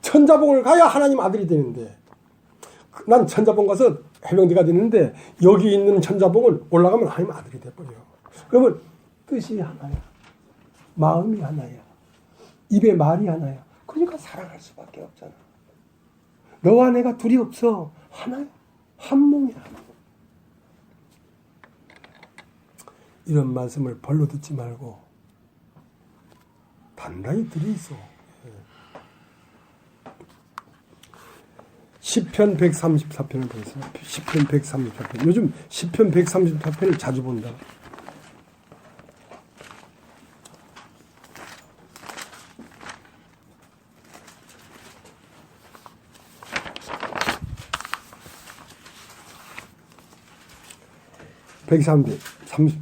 Speaker 1: 천자봉을 가야 하나님 아들이 되는데, 난 천자봉 가서 해병대가 되는데 여기 있는 천자봉을 올라가면 하나님 아들이 돼버려. 그러면 뜻이 하나야, 마음이 하나야, 입의 말이 하나야. 그러니까 사랑할 수밖에 없잖아. 너와 내가 둘이 없어. 하나야, 한 몸이야. 이런 말씀을 벌로 듣지 말고 단단히 들이있어. 시편 134편을 보겠습니다. 시편 134편. 요즘 시편 134편을 자주 본다.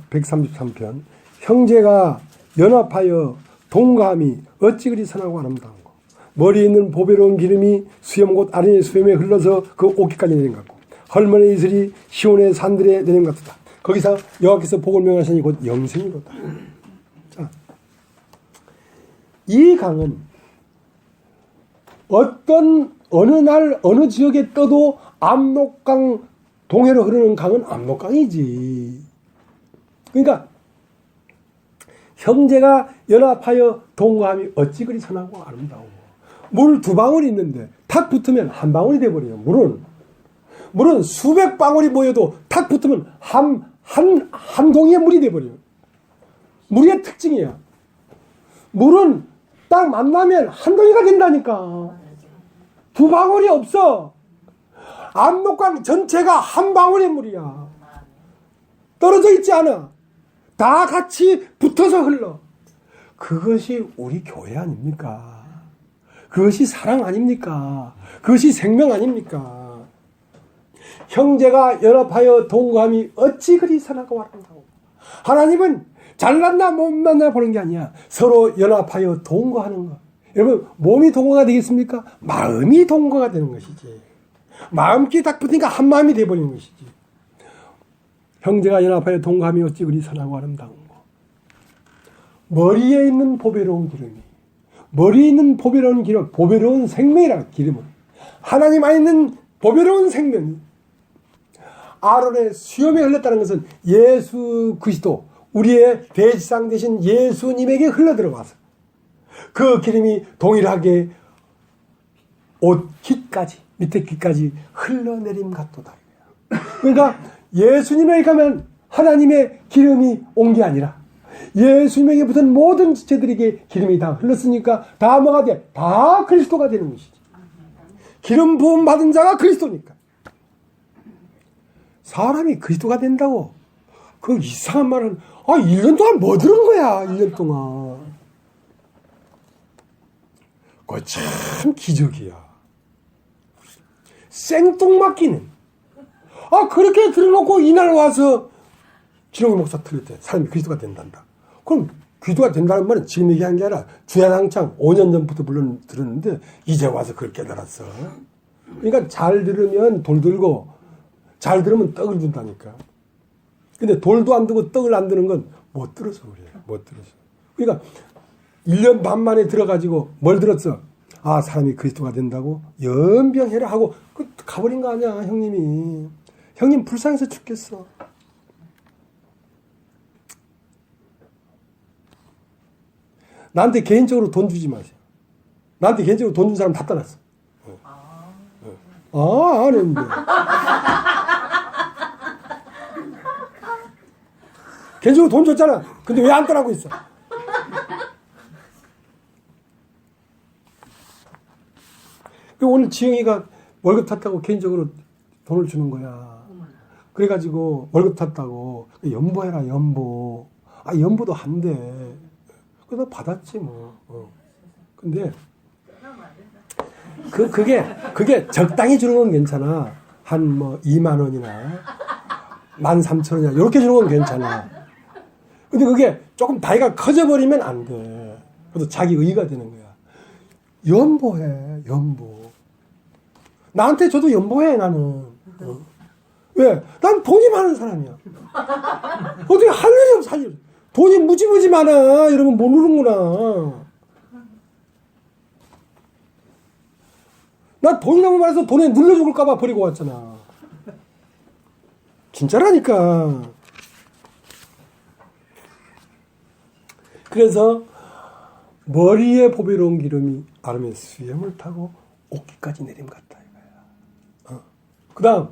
Speaker 1: (133편) 형제가 연합하여 동감이 어찌 그리 선하고 아름다운고, 머리에 있는 보배로운 기름이 수염 곧 아린의 수염에 흘러서 그 옷깃까지 내린 것 같고, 헐몬의 이슬이 시온의 산들에 내린 것 같다. 거기서 여호와께서 복을 명하시니 곧 영생이로다. 자, 이 강은 어느 날 어느 지역에 떠도 압록강 동해로 흐르는 강은 압록강이지. 그러니까 형제가 연합하여 동거함이 어찌 그리 선하고 아름다워. 물 두 방울이 있는데 탁 붙으면 한 방울이 돼버려요. 물은 수백 방울이 모여도 탁 붙으면 한 동이의 물이 돼버려요. 물의 특징이야. 물은 딱 만나면 한 동이가 된다니까. 두 방울이 없어. 압록강 전체가 한 방울의 물이야. 떨어져 있지 않아. 다 같이 붙어서 흘러. 그것이 우리 교회 아닙니까? 그것이 사랑 아닙니까? 그것이 생명 아닙니까? 형제가 연합하여 동거함이 어찌 그리 선하고 아름다워. 하나님은 잘났나 못났나 보는 게 아니야. 서로 연합하여 동거하는 것. 여러분, 몸이 동거가 되겠습니까? 마음이 동거가 되는 것이지. 마음끼리 딱 붙으니까 한 마음이 되어버리는 것이지. 형제가 연합하여 동거함이 어찌 그리 선하고 아름다운 거. 머리에 있는 보배로운 기름이, 머리에 있는 보배로운 기름, 보배로운 생명이라. 기름은 하나님 안에 있는 보배로운 생명이 아론의 수염에 흘렀다는 것은 예수 그리스도, 우리의 대지상 되신 예수님에게 흘러들어와서 그 기름이 동일하게 옷 깃까지, 밑에 깃까지 흘러내림 같도다. 그러니까 예수님에게 가면 하나님의 기름이 온 게 아니라 예수님에게 붙은 모든 지체들에게 기름이 다 흘렀으니까 다 뭐가 돼? 다 그리스도가 되는 것이지. 기름 부음 받은 자가 그리스도니까. 사람이 그리스도가 된다고? 그 이상한 말은, 1년 동안 뭐 들은 거야, 1년 동안. 그거 참 기적이야. 생뚱맞기는. 그렇게 들어놓고 이날 와서 진홍이 목사 틀렸대. 사람이 그리스도가 된단다. 그럼 그리스도가 된다는 말은 지금 얘기한 게 아니라 주야장창 5년 전부터 들었는데 이제 와서 그걸 깨달았어. 그러니까 잘 들으면 돌 들고 잘 들으면 떡을 준다니까. 근데 돌도 안 들고 떡을 안 드는 건 못 들어서 그래. 못 들어서. 그러니까 1년 반 만에 들어가지고 뭘 들었어? 사람이 그리스도가 된다고? 연병해라 하고 가버린 거 아니야, 형님이. 형님 불쌍해서 죽겠어. 나한테 개인적으로 돈 주지 마세요. 나한테 개인적으로 돈 준 사람 다 떠났어. 안 했는데. 개인적으로 돈 줬잖아. 근데 왜 안 떠나고 있어? 오늘 지영이가 월급 탔다고 개인적으로 돈을 주는 거야. 그래가지고 월급 탔다고 연보해라, 연보. 연보도 한대. 그래서 받았지 뭐. 근데 그게 적당히 주는 건 괜찮아. 한 2만 원이나 13,000원이나 이렇게 주는 건 괜찮아. 근데 그게 조금 나이가 커져버리면 안 돼. 그래도 자기 의의가 되는 거야. 연보해, 연보. 나한테 줘도 연보해, 나는. 왜? 난 돈이 많은 사람이야. 어떻게 할 일이 없어, 할 일. 돈이 무지무지 많아. 여러분 모르는구나. 나 돈이 너무 많아서 돈에 눌려 죽을까봐 버리고 왔잖아. 진짜라니까. 그래서 머리에 보배로운 기름이 아름의 수염을 타고 옷깃까지 내림 같다 이거야. 그 다음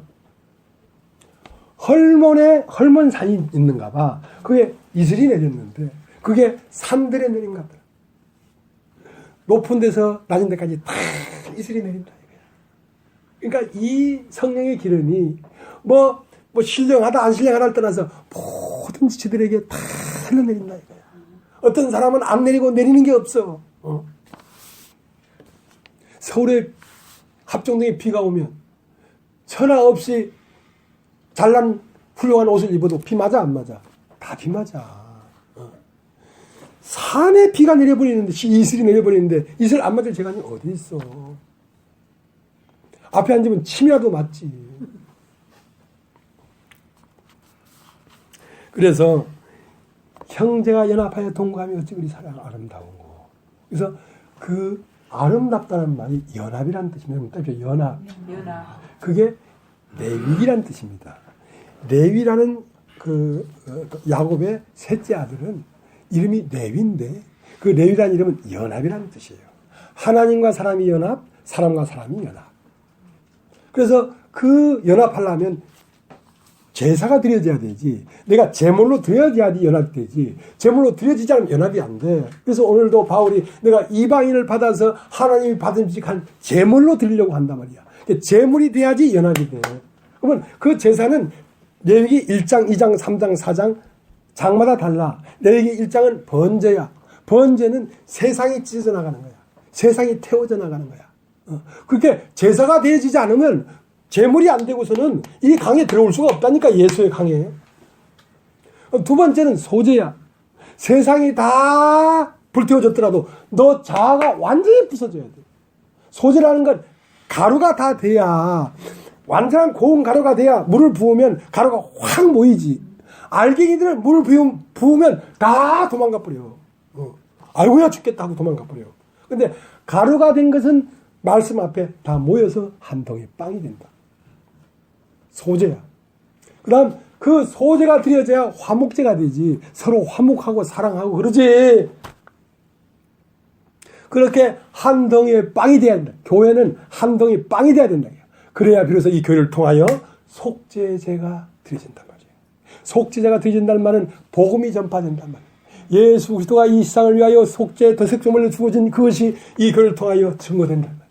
Speaker 1: 헐몬산이 있는가 봐. 그게 이슬이 내렸는데 그게 산들에 내린 것 같더라. 높은 데서 낮은 데까지 다 이슬이 내린다 이거야. 그러니까 이 성령의 기름이 뭐 신령하다 안 신령하다를 떠나서 모든 지체들에게 다 흘러내린다 이거야. 어떤 사람은 안 내리고 내리는 게 없어. 서울에 합정동에 비가 오면 천하 없이 잘난 훌륭한 옷을 입어도 비 맞아 안 맞아? 다 비 맞아. 산에 비가 내려버리는데 이슬이 내려버리는데 이슬 안 맞을 재간이 어디 있어. 앞에 앉으면 침이라도 맞지. 그래서 형제가 연합하여 동거하며 어찌 그리 사랑 아름다운고. 그래서 그 아름답다는 말이 연합이라는 뜻입니다. 연합. 그게 레위라는 뜻입니다. 레위라는 그 야곱의 셋째 아들은 이름이 레위인데 그 레위라는 이름은 연합이라는 뜻이에요. 하나님과 사람이 연합, 사람과 사람이 연합. 그래서 그 연합하려면 제사가 드려져야 되지. 내가 제물로 드려야지 연합이 되지. 제물로 드려지지 않으면 연합이 안 돼. 그래서 오늘도 바울이 내가 이방인을 받아서 하나님이 받음직한 제물로 드리려고 한단 말이야. 제물이 돼야지 연합이 돼. 그러면 그 제사는 레위기 1장, 2장, 3장, 4장 장마다 달라. 레위기 1장은 번제야. 번제는 세상이 찢어져 나가는 거야. 세상이 태워져 나가는 거야. 그렇게 제사가 되어지지 않으면 제물이 안 되고서는 이 강에 들어올 수가 없다니까. 예수의 강에. 두 번째는 소재야. 세상이 다 불태워졌더라도 너 자아가 완전히 부서져야 돼. 소재라는 건 가루가 다 돼야, 완전한 고운 가루가 돼야 물을 부으면 가루가 확 모이지. 알갱이들은 물을 부으면 다 도망가 버려. 아이고야 죽겠다 하고 도망가 버려. 근데 가루가 된 것은 말씀 앞에 다 모여서 한 덩이 빵이 된다. 소재야. 그 다음 그 소재가 드려져야 화목제가 되지. 서로 화목하고 사랑하고 그러지. 그렇게 한 덩이의 빵이 돼야 된다. 교회는 한 덩이 빵이 돼야 된다. 그래야 비로소 이 교회를 통하여 속죄제가 드려진단 말이에요. 속죄제가 드려진다는 말은 복음이 전파된단 말이에요. 예수 그리스도가 이 세상을 위하여 속죄 대속제물로 주어진 그것이 이 교회를 통하여 증거된단 말이에요.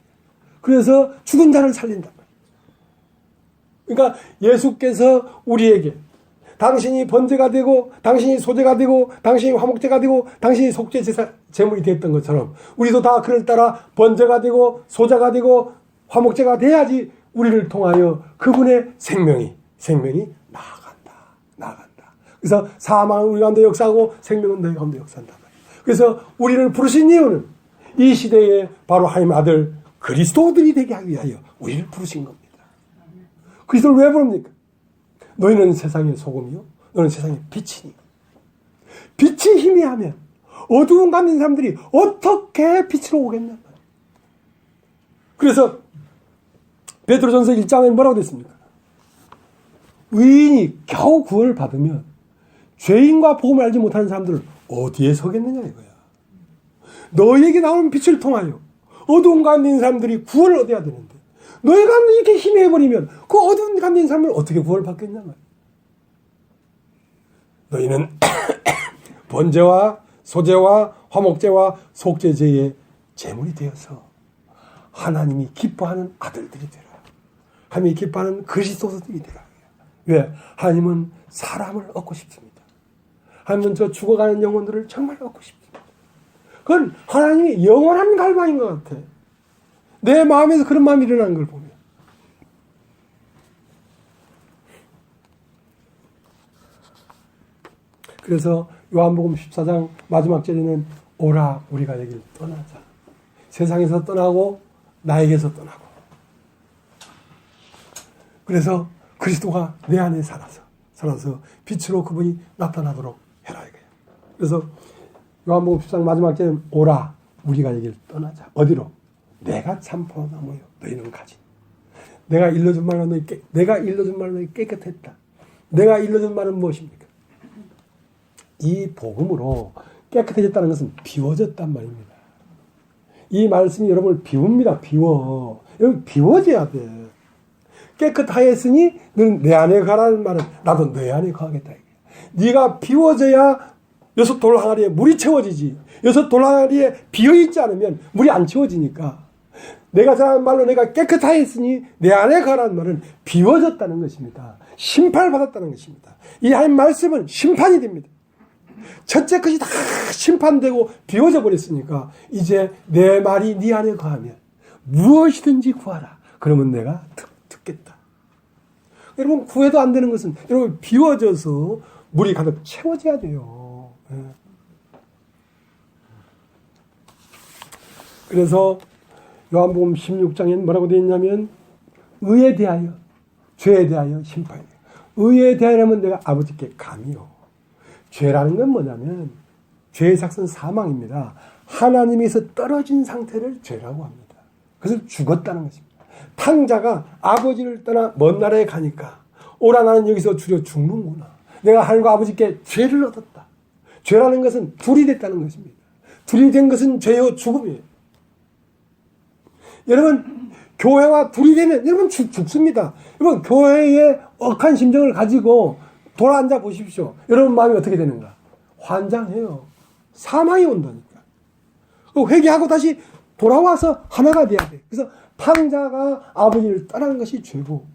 Speaker 1: 그래서 죽은 자를 살린단 말이에요. 그러니까 예수께서 우리에게 당신이 번제가 되고 당신이 소제가 되고 당신이 화목제가 되고 당신이 속죄 제물이 됐던 것처럼 우리도 다 그를 따라 번제가 되고 소제가 되고 화목제가 돼야지 우리를 통하여 그분의 생명이 나아간다. 그래서 사망은 우리 가운데 역사하고 생명은 너희 가운데 역사한다. 그래서 우리를 부르신 이유는 이 시대에 바로 하나님 아들 그리스도들이 되게 하기 위하여 우리를 부르신 겁니다. 그리스도를 왜 부릅니까? 너희는 세상의 소금이요 너는 세상의 빛이니. 빛이 희미하면 어두운 감는 사람들이 어떻게 빛으로 오겠냐. 그래서 베드로전서 1장에 뭐라고 됐습니까? 의인이 겨우 구원을 받으면 죄인과 복음을 알지 못하는 사람들은 어디에 서겠느냐 이거야. 너희에게 나오는 빛을 통하여 어두운 가운데 있는 사람들이 구원을 얻어야 되는데 너희 가운데 이렇게 희미해버리면 그 어두운 가운데 있는 사람을 어떻게 구원을 받겠냐 말이야. 너희는 번제와 소제와 화목제와 속죄제의 제물이 되어서 하나님이 기뻐하는 아들들이 되라. 하나님이 기뻐하는 그리스도들이 되라. 왜? 하나님은 사람을 얻고 싶습니다. 하나님은 저 죽어가는 영혼들을 정말 얻고 싶습니다. 그건 하나님이 영원한 갈망인 것 같아. 내 마음에서 그런 마음이 일어나는 걸 보면. 그래서 요한복음 14장 마지막 절에는 오라 우리가 여기를 떠나자. 세상에서 떠나고 나에게서 떠나고. 그래서 그리스도가 내 안에 살아서 빛으로 그분이 나타나도록 해라 이거예요. 그래서 요한복음 14장 마지막 절에는 오라 우리가 여기를 떠나자. 어디로? 내가 참 포도나무요 너희는 가지. 내가 일러준 말로 너희 깨끗했다. 내가 일러준 말은 무엇입니까? 이 복음으로 깨끗해졌다는 것은 비워졌단 말입니다. 이 말씀이 여러분을 비웁니다. 비워. 여러분 비워져야 돼. 깨끗하였으니 너는 내 안에 가라는 말은 나도 너 안에 거하겠다. 네가 비워져야 여섯 돌 항아리에 물이 채워지지. 여섯 돌 항아리에 비어있지 않으면 물이 안 채워지니까 내가 전하는 말로 내가 깨끗하였으니 내 안에 가라는 말은 비워졌다는 것입니다. 심판을 받았다는 것입니다. 이 한 말씀은 심판이 됩니다. 첫째 것이 다 심판되고 비워져 버렸으니까 이제 내 말이 네 안에 거하면 무엇이든지 구하라. 그러면 내가 듣겠다. 여러분 구해도 안 되는 것은 여러분 비워져서 물이 가득 채워져야 돼요. 그래서 요한복음 16장에는 뭐라고 되어 있냐면 의에 대하여 죄에 대하여 심판이에요. 의에 대하여는 내가 아버지께 감이요. 죄라는 건 뭐냐면 죄의 삭은 사망입니다. 하나님에서 떨어진 상태를 죄라고 합니다. 그래서 죽었다는 것입니다. 탕자가 아버지를 떠나 먼 나라에 가니까 오라 나는 여기서 주려 죽는구나. 내가 하나님과 아버지께 죄를 얻었다. 죄라는 것은 둘이 됐다는 것입니다. 둘이 된 것은 죄요 죽음이에요. 여러분 교회와 둘이 되면 여러분 죽습니다. 여러분 교회에 억한 심정을 가지고 돌아앉아 보십시오. 여러분 마음이 어떻게 되는가? 환장해요. 사망이 온다니까. 회개하고 다시 돌아와서 하나가 돼야 돼. 그래서 탕자가 아버지를 떠난 것이 죄고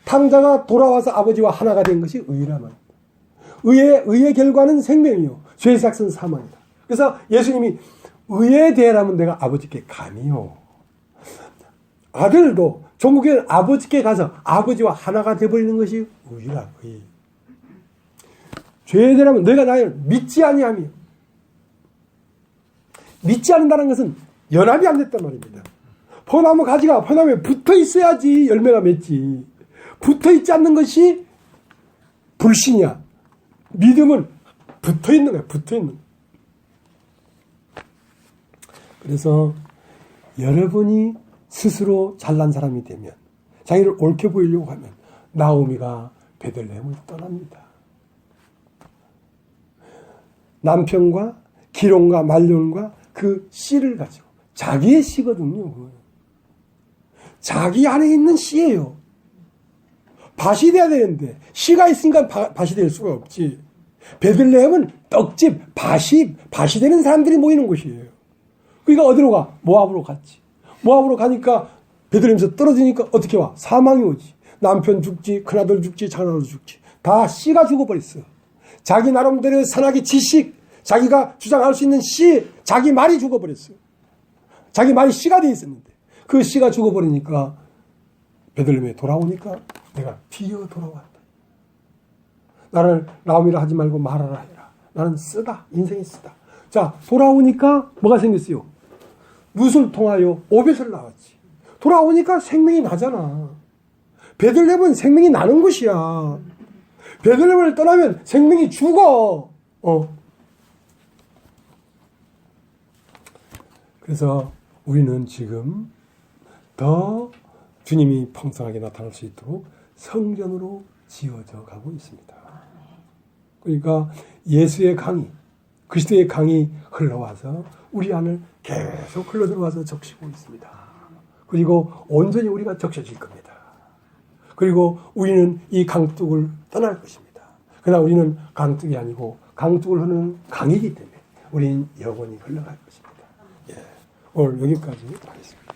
Speaker 1: 탕자가 돌아와서 아버지와 하나가 된 것이 의란 말입니다. 의의 결과는 생명이요. 죄의 삭은 사망이다. 그래서 예수님이 의에 대하라면 내가 아버지께 감이요. 아들도 종국에 아버지께 가서 아버지와 하나가 되어버리는 것이 의라. 의. 죄에 대하면 너희가 나를 믿지 아니하며 믿지 않는다는 것은 연합이 안 됐단 말입니다. 포도나무 가지가 포도나무에 붙어 있어야지 열매가 맺지. 붙어 있지 않는 것이 불신이야. 믿음은 붙어 있는 거야. 붙어 있는 거야. 그래서 여러분이 스스로 잘난 사람이 되면 자기를 옳게 보이려고 하면 나오미가 베들레헴을 떠납니다. 남편과 기론과 말론과 그 씨를 가지고 자기의 씨거든요. 자기 안에 있는 씨예요. 밭이 돼야 되는데 씨가 있으니까 밭이 될 수가 없지. 베들레헴은 떡집, 밭이 되는 사람들이 모이는 곳이에요. 그러니까 어디로 가? 모압으로 갔지. 모압으로 가니까 베들레헴에서 떨어지니까 어떻게 와? 사망이 오지. 남편 죽지, 큰아들 죽지, 작은아들 죽지. 다 씨가 죽어버렸어. 자기 나름대로의 선악의 지식, 자기가 주장할 수 있는 씨, 자기 말이 죽어버렸어요. 자기 말이 씨가 돼 있었는데 그 씨가 죽어버리니까 베들레헴에 돌아오니까 내가 비어 돌아왔다. 나를 나오미라 하지 말고 말하라 해라. 나는 쓰다. 인생이 쓰다. 자, 돌아오니까 뭐가 생겼어요? 무엇을 통하여 오벳을 낳았지. 돌아오니까 생명이 나잖아. 베들레헴은 생명이 나는 곳이야. 베들레헴을 떠나면 생명이 죽어. 그래서 우리는 지금 더 주님이 풍성하게 나타날 수 있도록 성전으로 지어져 가고 있습니다. 그러니까 예수의 강이, 그리스도의 강이 흘러와서 우리 안을 계속 흘러들어와서 적시고 있습니다. 그리고 온전히 우리가 적셔질 겁니다. 그리고 우리는 이 강둑을 떠날 것입니다. 그러나 우리는 강둑이 아니고 강둑을 흐르는 강이기 때문에 우리는 영원히 흘러갈 것입니다. 예, 오늘 여기까지 하겠습니다.